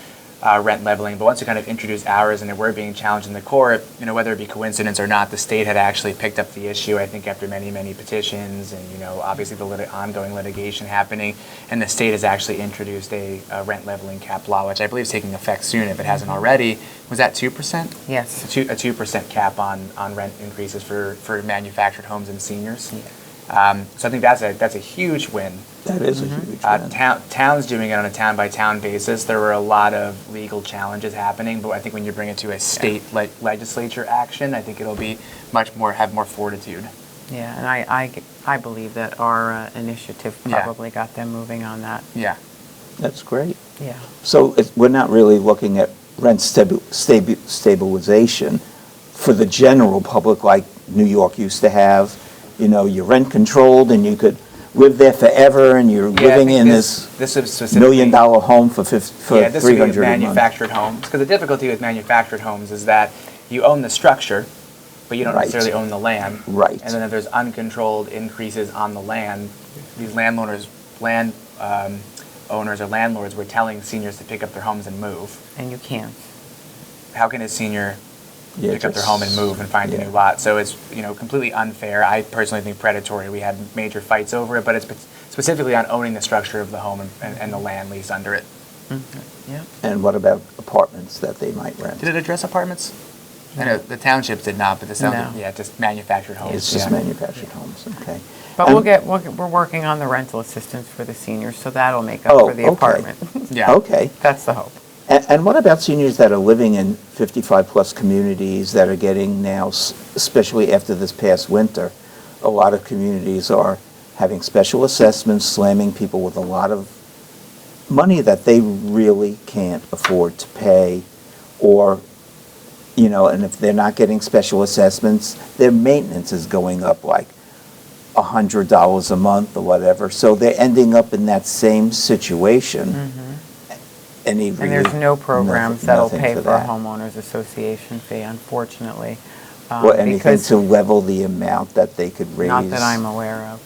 S2: rent leveling, but once you kind of introduce ours and it were being challenged in the court, whether it be coincidence or not, the state had actually picked up the issue, I think, after many, many petitions and, obviously the ongoing litigation happening, and the state has actually introduced a rent leveling cap law, which I believe is taking effect soon if it hasn't already. Was that 2%?
S3: Yes.
S2: A 2% cap on rent increases for manufactured homes and seniors.
S3: Yeah.
S2: So I think that's a huge win.
S1: That is a huge win.
S2: Towns doing it on a town-by-town basis. There were a lot of legal challenges happening, but I think when you bring it to a state legislature action, I think it'll be have more fortitude.
S3: Yeah, and I believe that our initiative probably got them moving on that.
S2: Yeah.
S1: That's great.
S3: Yeah.
S1: So we're not really looking at rent stabilization for the general public like New York used to have. You're rent controlled and you could live there forever, and you're living in this
S2: is
S1: $1 million home for
S2: this
S1: $300
S2: would be
S1: a month.
S2: manufactured homes, because the difficulty with manufactured homes is that you own the structure, but you don't necessarily own the land.
S1: Right.
S2: And then if there's uncontrolled increases on the land, these owners or landlords were telling seniors to pick up their homes and move.
S3: And you can't.
S2: How can a senior pick up their home and move and find a new lot? So it's completely unfair. I personally think predatory. We had major fights over it, but it's specifically on owning the structure of the home and the land lease under it.
S3: Yeah.
S1: And what about apartments that they might rent?
S2: Did it address apartments? I know the townships did not, but the sound,
S3: No.
S2: yeah, just manufactured homes.
S1: It's just
S2: yeah.
S1: manufactured homes, okay.
S3: But
S1: And-
S3: we're working on the rental assistance for the seniors, so that'll make up
S1: Oh,
S3: for the
S1: okay.
S3: apartment.
S2: Yeah.
S1: Okay.
S3: That's the hope.
S1: And what about seniors that are living in 55-plus communities that are getting now, especially after this past winter, a lot of communities are having special assessments, slamming people with a lot of money that they really can't afford to pay, or, and if they're not getting special assessments, their maintenance is going up like $100 a month or whatever, so they're ending up in that same situation. Any
S3: And there's
S1: relief?
S3: no programs
S1: Nothing-
S3: that'll
S1: nothing
S3: pay
S1: for
S3: for a
S1: that.
S3: homeowners association fee, unfortunately.
S1: Or anything
S3: because-
S1: to level the amount that they could raise?
S3: Not that I'm aware of.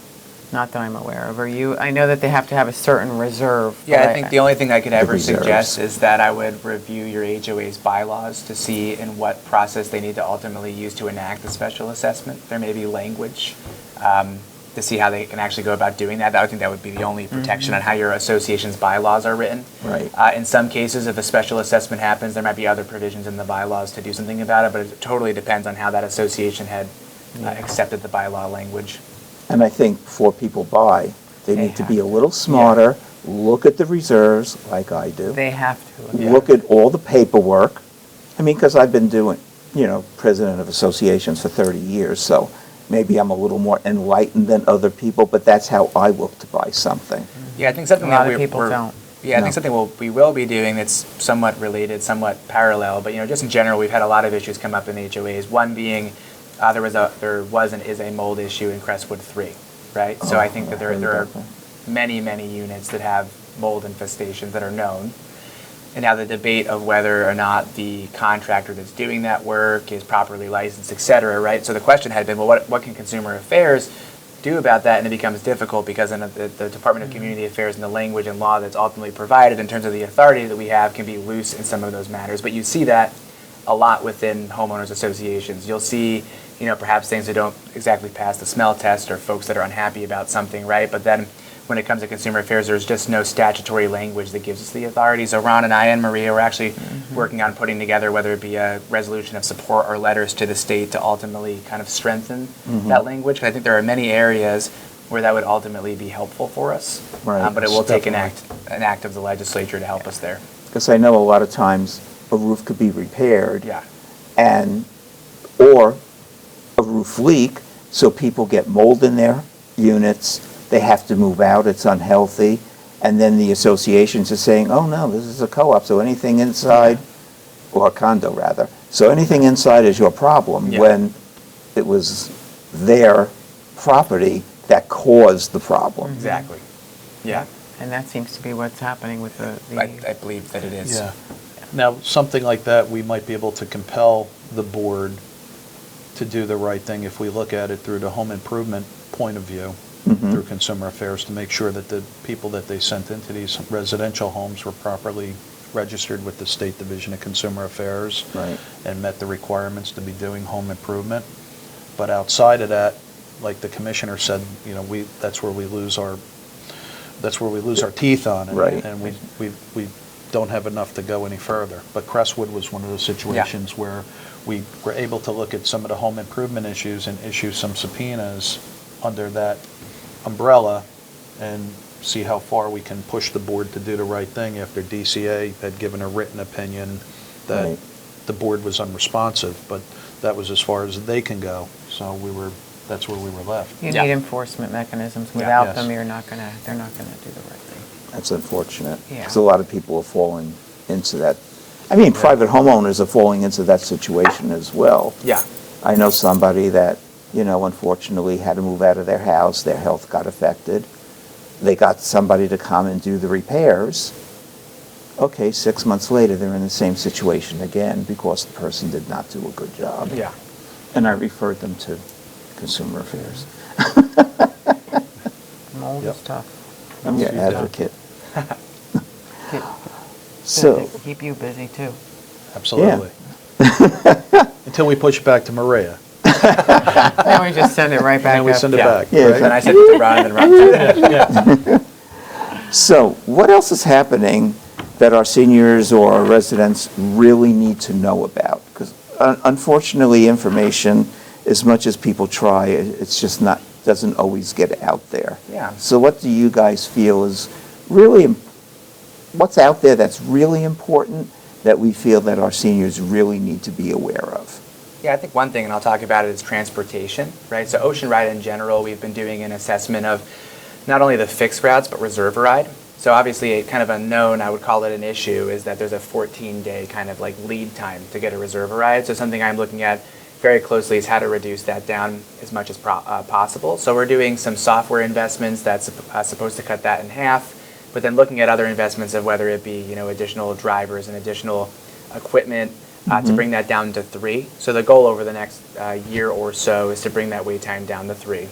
S3: Not that I'm aware of. Are you, I know that they have to have a certain reserve.
S2: Yeah,
S3: but
S2: I think the only thing I could ever
S1: reserves.
S2: suggest is that I would review your HOA's bylaws to see in what process they need to ultimately use to enact the special assessment. There may be language to see how they can actually go about doing that. I think that would be the only protection on how your association's bylaws are written.
S1: Right.
S2: In some cases, if a special assessment happens, there might be other provisions in the bylaws to do something about it, but it totally depends on how that association had accepted the bylaw language.
S1: And I think before people buy, they
S3: They
S1: need to
S3: have
S1: be a
S3: to.
S1: little smarter, look at the reserves, like I do.
S3: They have to.
S2: Yeah.
S1: Look at all the paperwork. I mean, because I've been doing, president of associations for 30 years, so maybe I'm a little more enlightened than other people, but that's how I look to buy something.
S2: Yeah, I think something
S3: A lot
S2: that
S3: of people don't.
S2: Yeah, I
S1: No.
S2: think something we will be doing that's somewhat related, somewhat parallel, but just in general, we've had a lot of issues come up in HOAs. One being there was and is a mold issue in Crestwood 3, right? So I think that there are many units that have mold infestations that are known. And now the debate of whether or not the contractor that's doing that work is properly licensed, et cetera, right? So the question had been, well, what can Consumer Affairs do about that? And it becomes difficult because then the Department of Community Affairs and the language and law that's ultimately provided in terms of the authority that we have can be loose in some of those matters. But you see that a lot within homeowners associations. You'll see, perhaps things that don't exactly pass the smell test or folks that are unhappy about something, right? But then when it comes to Consumer Affairs, there's just no statutory language that gives us the authority. So Ron and I and Maria were actually working on putting together whether it be a resolution of support or letters to the state to ultimately kind of strengthen that language. 'Cause I think there are many areas where that would ultimately be helpful for us.
S1: Right.
S2: But it will take an
S4: Definitely.
S2: act of the legislature to help us there.
S1: Because I know a lot of times a roof could be repaired.
S2: Yeah.
S1: Or a roof leak, so people get mold in their units, they have to move out, it's unhealthy, and then the associations are saying, oh no, this is a co-op, so anything inside, or a condo rather, so anything inside is your problem,
S2: Yeah.
S1: when it was their property that caused the problem.
S2: Exactly. Yeah.
S3: And that seems to be what's happening with the
S2: I believe that it is.
S4: Yeah. Now, something like that, we might be able to compel the board to do the right thing if we look at it through the home improvement point of view, through Consumer Affairs, to make sure that the people that they sent into these residential homes were properly registered with the State Division of Consumer Affairs.
S1: Right.
S4: And met the requirements to be doing home improvement. But outside of that, like the commissioner said, that's where we lose our teeth on it.
S1: Right.
S4: And we don't have enough to go any further. But Crestwood was one of those situations where we were able to look at some of the home improvement issues and issue some subpoenas under that umbrella and see how far we can push the board to do the right thing after DCA had given a written opinion that
S1: Right.
S4: the board was unresponsive, but that was as far as they can go. So that's where we were left.
S3: You
S2: Yeah.
S3: need enforcement mechanisms.
S2: Yeah.
S3: Without
S4: Yes.
S3: them, they're not gonna do the right thing.
S1: That's unfortunate.
S3: Yeah.
S1: Because a lot of people are falling into that. I mean, private homeowners are falling into that situation as well.
S2: Yeah.
S1: I know somebody that, unfortunately had to move out of their house, their health got affected. They got somebody to come and do the repairs. Okay, 6 months later, they're in the same situation again because the person did not do a good job.
S2: Yeah.
S1: And I referred them to Consumer Affairs.
S3: Mold
S4: Yep.
S3: is tough.
S1: I'm your
S4: Yeah.
S1: advocate.
S3: Keep-
S1: So,
S3: Keep you busy too.
S4: Absolutely. Until we push it back to Maria.
S3: Then we just send it right back
S4: And then we
S3: up.
S4: send it
S2: Yeah.
S4: back.
S1: Yeah,
S4: right?
S2: Then I said it to Ron and then Ron.
S1: so what else is happening that our seniors or our residents really need to know about? Because unfortunately, information, as much as people try, it's just not, doesn't always get out there.
S2: Yeah.
S1: So what do you guys feel is really, what's out there that's really important that we feel that our seniors really need to be aware of?
S2: Yeah, I think one thing, and I'll talk about it, is transportation, right? So Ocean Ride in general, we've been doing an assessment of not only the fixed routes, but reserve ride. So obviously a kind of unknown, I would call it an issue, is that there's a 14-day kind of like lead time to get a reserve ride. So something I'm looking at very closely is how to reduce that down as much as possible. So we're doing some software investments that's supposed to cut that in half, but then looking at other investments of whether it be, additional drivers and additional equipment to bring that down to 3. So the goal over the next year or so is to bring that wait time down to 3,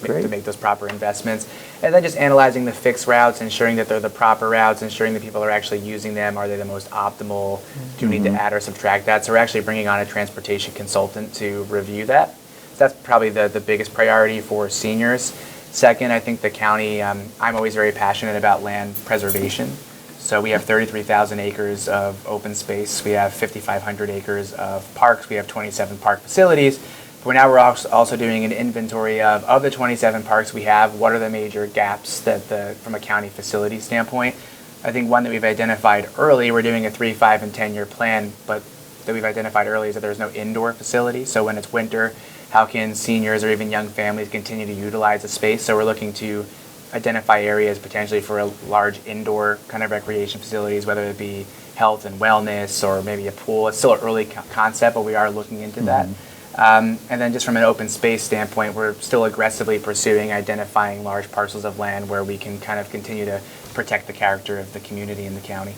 S2: to make those proper investments. And then just analyzing the fixed routes, ensuring that they're the proper routes, ensuring that people are actually using them. Are they the most optimal? Do we need to add or subtract that? So we're actually bringing on a transportation consultant to review that. So that's probably the biggest priority for seniors. Second, I think the county, I'm always very passionate about land preservation. So we have 33,000 acres of open space. We have 5,500 acres of parks. We have 27 park facilities. But now we're also doing an inventory of the 27 parks we have, what are the major gaps that from a county facility standpoint. I think one that we've identified early, we're doing a 3, 5, and 10-year plan, but that we've identified early is that there's no indoor facility. So when it's winter, how can seniors or even young families continue to utilize the space? So we're looking to identify areas potentially for a large indoor kind of recreation facilities, whether it be health and wellness or maybe a pool. It's still an early concept, but we are looking into that. And then just from an open space standpoint, we're still aggressively pursuing identifying large parcels of land where we can kind of continue to protect the character of the community and the county.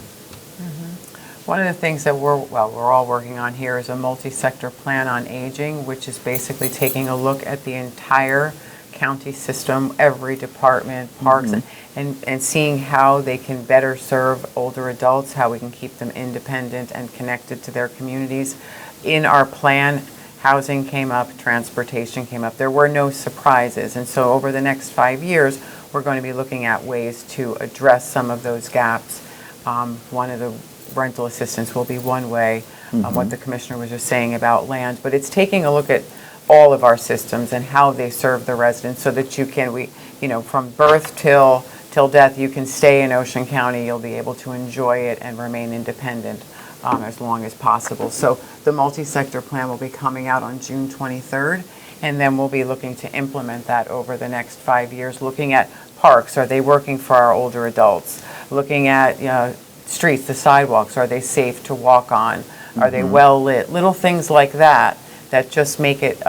S3: One of the things that we're all working on here is a multi-sector plan on aging, which is basically taking a look at the entire county system, every department, parks, and seeing how they can better serve older adults, how we can keep them independent and connected to their communities. In our plan, housing came up, transportation came up. There were no surprises. And so over the next 5 years, we're going to be looking at ways to address some of those gaps. One of the rental assistance will be one way, what the commissioner was just saying about land. But it's taking a look at all of our systems and how they serve the residents so that you can, from birth till death, you can stay in Ocean County, you'll be able to enjoy it and remain independent as long as possible. So the multi-sector plan will be coming out on June 23rd, and then we'll be looking to implement that over the next 5 years, looking at parks, are they working for our older adults? Looking at streets, the sidewalks, are they safe to walk on? Are they well lit? Little things like that just make it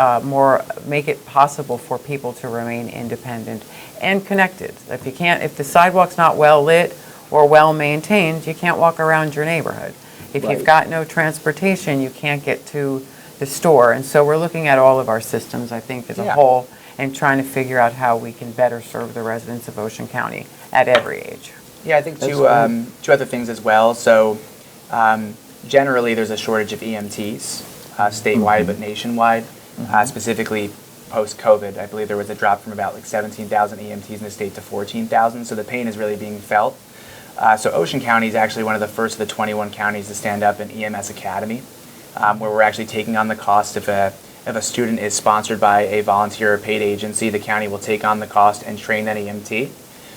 S3: possible for people to remain independent and connected. If the sidewalk's not well lit or well maintained, you can't walk around your neighborhood. If you've got no transportation, you can't get to the store. And so we're looking at all of our systems, I think, as a whole, and trying to figure out how we can better serve the residents of Ocean County at every age.
S2: Yeah, I think two other things as well. So generally there's a shortage of EMTs statewide, but nationwide, specifically post-COVID. I believe there was a drop from about 17,000 EMTs in the state to 14,000. So the pain is really being felt. So Ocean County is actually one of the first of the 21 counties to stand up an EMS academy, where we're actually taking on the cost. If a student is sponsored by a volunteer or paid agency, the county will take on the cost and train that EMT.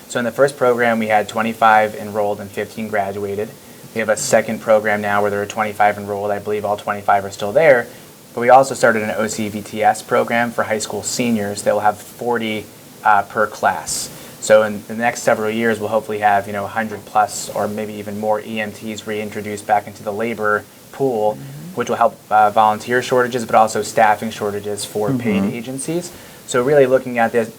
S2: So in the first program, we had 25 enrolled and 15 graduated. We have a second program now where there are 25 enrolled. I believe all 25 are still there. But we also started an OCVTS program for high school seniors that will have 40 per class. So in the next several years, we'll hopefully have 100 plus or maybe even more EMTs reintroduced back into the labor pool, which will help volunteer shortages, but also staffing shortages for paid agencies. So really looking at this,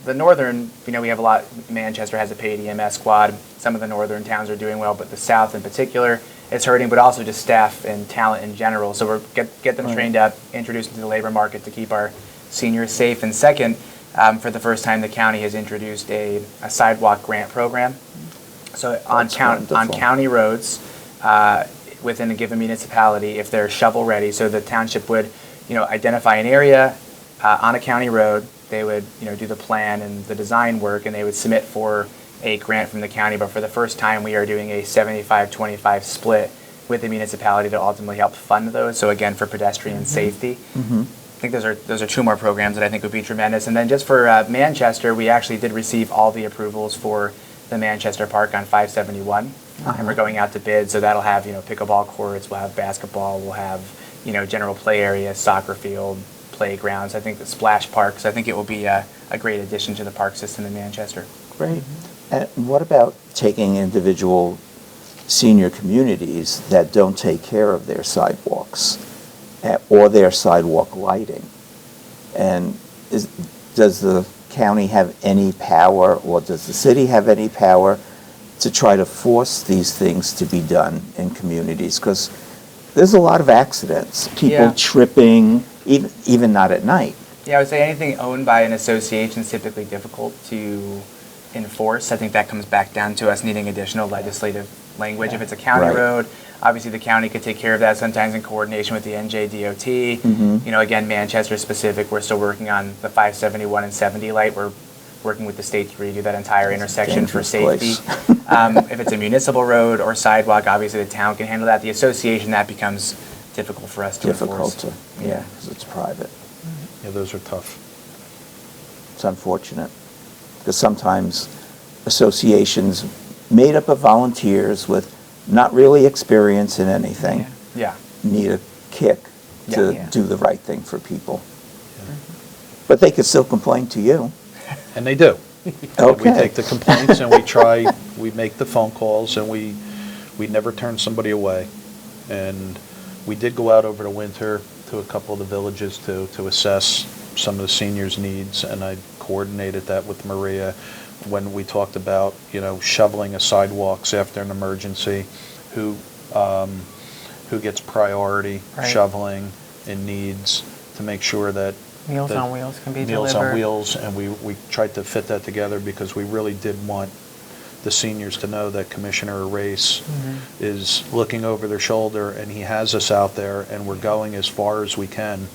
S2: the northern, we have a lot. Manchester has a paid EMS squad. Some of the northern towns are doing well, but the south in particular is hurting. But also just staff and talent in general. So we're get them trained up, introduce them to the labor market to keep our seniors safe. And second, for the first time, the county has introduced a sidewalk grant program. So on county roads within a given municipality, if they're shovel ready, so the township would identify an area on a county road. They would do the plan and the design work, and they would submit for a grant from the county. But for the first time, we are doing a 75-25 split with the municipality to ultimately help fund those. So again, for pedestrian safety. I think those are two more programs that I think would be tremendous. And then just for Manchester, we actually did receive all the approvals for the Manchester Park on 571, and we're going out to bid. So that'll have pickleball courts, we'll have basketball, we'll have general play areas, soccer field, playgrounds. I think the splash parks. I think it will be a great addition to the park system in Manchester.
S1: Great. And what about taking individual senior communities that don't take care of their sidewalks or their sidewalk lighting? And does the county have any power, or does the city have any power to try to force these things to be done in communities? Because there's a lot of accidents, people tripping, even not at night.
S2: Yeah, I would say anything owned by an association is typically difficult to enforce. I think that comes back down to us needing additional legislative language. If it's a county road, obviously the county could take care of that sometimes in coordination with the NJDOT. Again, Manchester specific, we're still working on the 571 and 70 light. We're working with the state to redo that entire intersection for safety. If it's a municipal road or sidewalk, obviously the town can handle that. The association, that becomes difficult for us to enforce.
S1: Because it's private.
S4: Yeah, those are tough.
S1: It's unfortunate, because sometimes associations made up of volunteers with not really experience in anything need a kick to do the right thing for people. But they could still complain to you.
S4: And they do.
S1: Okay.
S4: We take the complaints and we make the phone calls, and we never turn somebody away. And we did go out over the winter to a couple of the villages to assess some of the seniors' needs, and I coordinated that with Maria when we talked about, shoveling of sidewalks after an emergency, who gets priority shoveling and needs, to make sure that
S3: Meals on Wheels can be
S4: Meals
S3: delivered.
S4: on Wheels, and we tried to fit that together because we really did want the seniors to know that Commissioner Arace is looking over their shoulder, and he has us out there, and we're going as far as we can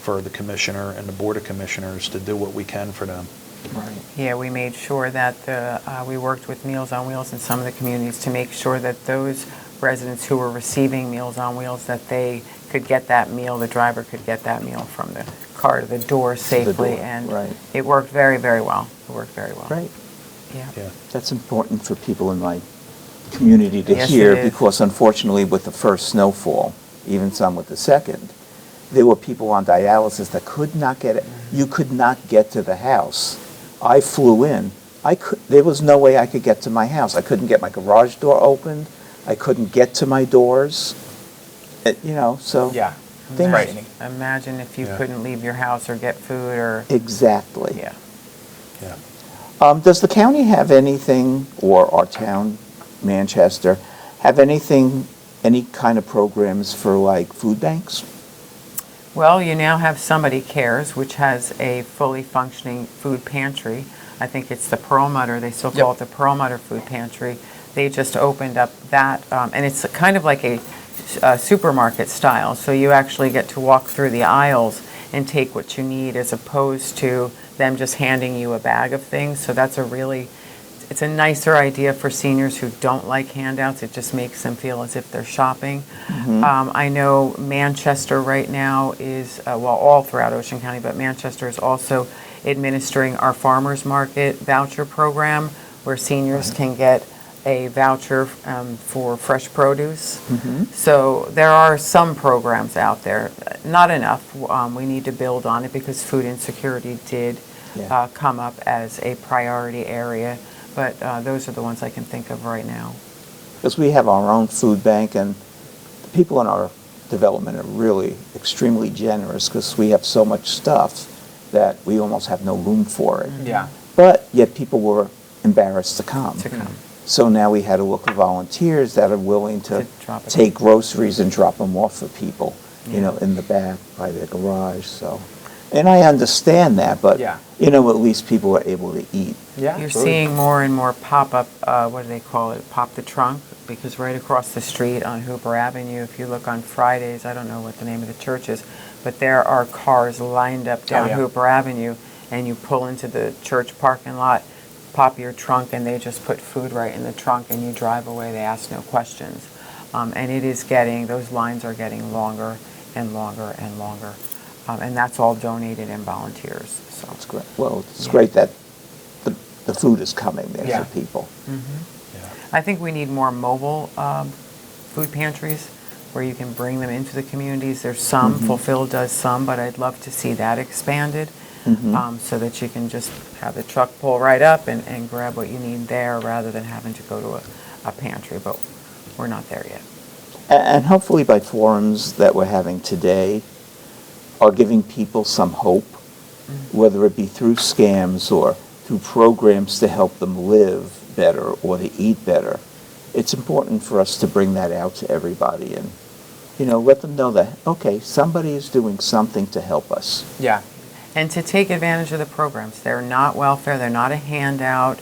S4: for the commissioner and the Board of Commissioners to do what we can for them.
S1: Right.
S3: Yeah, we made sure that we worked with Meals on Wheels in some of the communities to make sure that those residents who were receiving Meals on Wheels, that they could get that meal, the driver could get that meal from the car to the door safely. And it worked very, very well. It worked very well.
S1: Right.
S3: Yeah.
S1: That's important for people in my community to
S3: Yes,
S1: hear,
S3: it is.
S1: because unfortunately with the first snowfall, even some with the second, there were people on dialysis that could not get it. You could not get to the house. I flew in. There was no way I could get to my house. I couldn't get my garage door opened. I couldn't get to my doors. So things.
S2: Frightening.
S3: Imagine if you couldn't leave your house or get food or...
S1: Exactly.
S3: Yeah.
S1: Does the county have anything, or our town, Manchester, have anything, any kind of programs for like food banks?
S3: Well, you now have Somebody Cares, which has a fully functioning food pantry. I think it's the Perlmutter. They still call it the Perlmutter Food Pantry. They just opened up that, and it's kind of like a supermarket style. So you actually get to walk through the aisles and take what you need, as opposed to them just handing you a bag of things. So that's it's a nicer idea for seniors who don't like handouts. It just makes them feel as if they're shopping. I know Manchester right now is, all throughout Ocean County, but Manchester is also administering our farmers market voucher program, where seniors can get a voucher for fresh produce. So there are some programs out there, not enough. We need to build on it, because food insecurity did come up as a priority area. But those are the ones I can think of right now.
S1: Because we have our own food bank, and the people in our development are really extremely generous, because we have so much stuff that we almost have no room for it.
S2: Yeah.
S1: But yet people were embarrassed to come.
S3: To come.
S1: So now we had to look for volunteers that are willing to
S3: drop it
S1: take groceries and drop them off for people, in the back by their garage. So, and I understand that, but at least people are able to eat.
S2: Yeah,
S3: You're seeing more and more pop-up, what do they call it, pop the trunk, because right across the street on Hooper Avenue, if you look on Fridays, I don't know what the name of the church is, but there are cars lined up down Hooper Avenue, and you pull into the church parking lot, pop your trunk, and they just put food right in the trunk, and you drive away. They ask no questions. And it is those lines are getting longer and longer and longer. And that's all donated in volunteers, so.
S1: It's great. Well, it's
S3: Yeah.
S1: great that the food is coming there
S2: Yeah.
S1: for people.
S4: Yeah.
S3: I think we need more mobile food pantries where you can bring them into the communities. There's some, Fulfill does some, but I'd love to see that expanded so that you can just have the truck pull right up and grab what you need there rather than having to go to a pantry, but we're not there yet.
S1: And hopefully by forums that we're having today are giving people some hope, whether it be through scams or through programs to help them live better or to eat better. It's important for us to bring that out to everybody and, let them know that, okay, somebody is doing something to help us.
S2: Yeah.
S3: And to take advantage of the programs. They're not welfare, they're not a handout.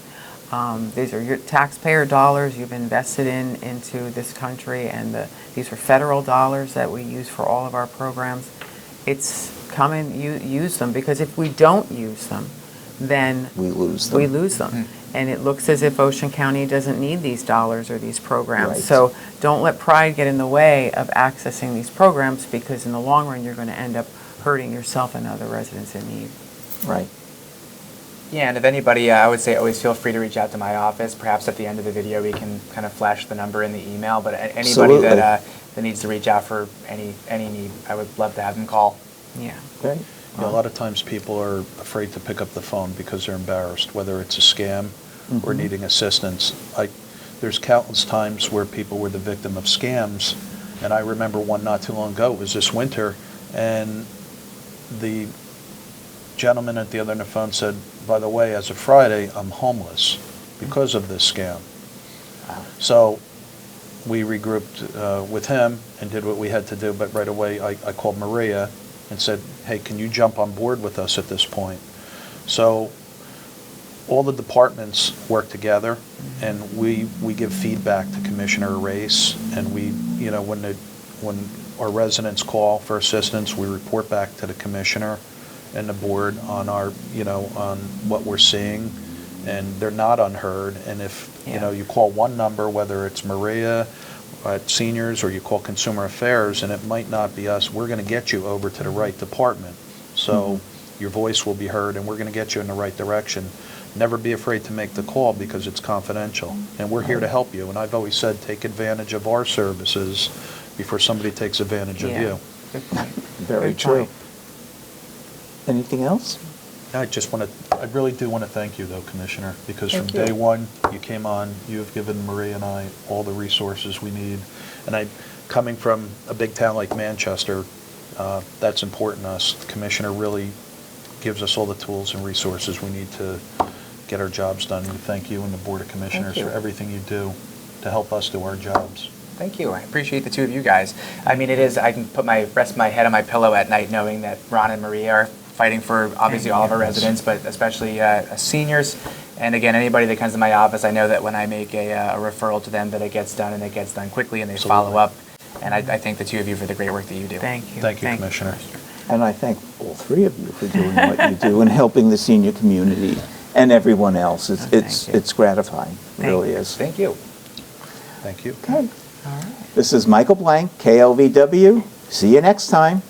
S3: These are your taxpayer dollars you've invested into this country, and these are federal dollars that we use for all of our programs. It's come and use them, because if we don't use them, then
S1: We lose them.
S3: we lose them. And it looks as if Ocean County doesn't need these dollars or these programs.
S1: Right.
S3: So don't let pride get in the way of accessing these programs, because in the long run, you're going to end up hurting yourself and other residents in need.
S1: Right.
S2: Yeah, and if anybody, I would say always feel free to reach out to my office. Perhaps at the end of the video we can kind of flash the number in the email. But anybody
S1: Absolutely.
S2: that needs to reach out for any need, I would love to have them call.
S3: Yeah.
S1: Great.
S4: A lot of times people are afraid to pick up the phone because they're embarrassed, whether it's a scam or needing assistance. There's countless times where people were the victim of scams, and I remember one not too long ago. It was this winter, and the gentleman at the other end of the phone said, by the way, as of Friday, I'm homeless because of this scam. So we regrouped with him and did what we had to do, but right away I called Maria and said, hey, can you jump on board with us at this point? So all the departments work together, and we give feedback to Commissioner Arace, and we, when our residents call for assistance, we report back to the commissioner and the board on our, on what we're seeing, and they're not unheard. And if, you call one number, whether it's Maria at Seniors or you call Consumer Affairs, and it might not be us, we're going to get you over to the right department. So your voice will be heard, and we're going to get you in the right direction. Never be afraid to make the call, because it's confidential, and we're here to help you. And I've always said, take advantage of our services before somebody takes advantage of you.
S3: Good point.
S1: Very
S3: Good
S1: true.
S3: point.
S1: Anything else?
S4: I really do want to thank you, though, Commissioner, because from
S1: Thank you.
S4: day one, you came on, you have given Maria and I all the resources we need. And coming from a big town like Manchester, that's important to us. The Commissioner really gives us all the tools and resources we need to get our jobs done. We thank you and the Board of Commissioners for everything you do to help us do our jobs.
S2: Thank you. I appreciate the two of you guys. I mean, I can rest my head on my pillow at night knowing that Ron and Maria are fighting for obviously all of our residents, but especially seniors. And again, anybody that comes to my office, I know that when I make a referral to them, that it gets done, and it gets done quickly, and they follow up. And I thank the two of you for the great work that you do.
S3: Thank you.
S4: Thank you, Commissioner.
S1: And I thank all three of you for doing what you do and helping the senior community and everyone else.
S3: Thank you.
S1: It's gratifying. It
S3: Thank
S1: really
S3: you.
S1: is.
S2: Thank you.
S4: Thank you.
S1: Okay. This is Michael Blank, KLVW. See you next time.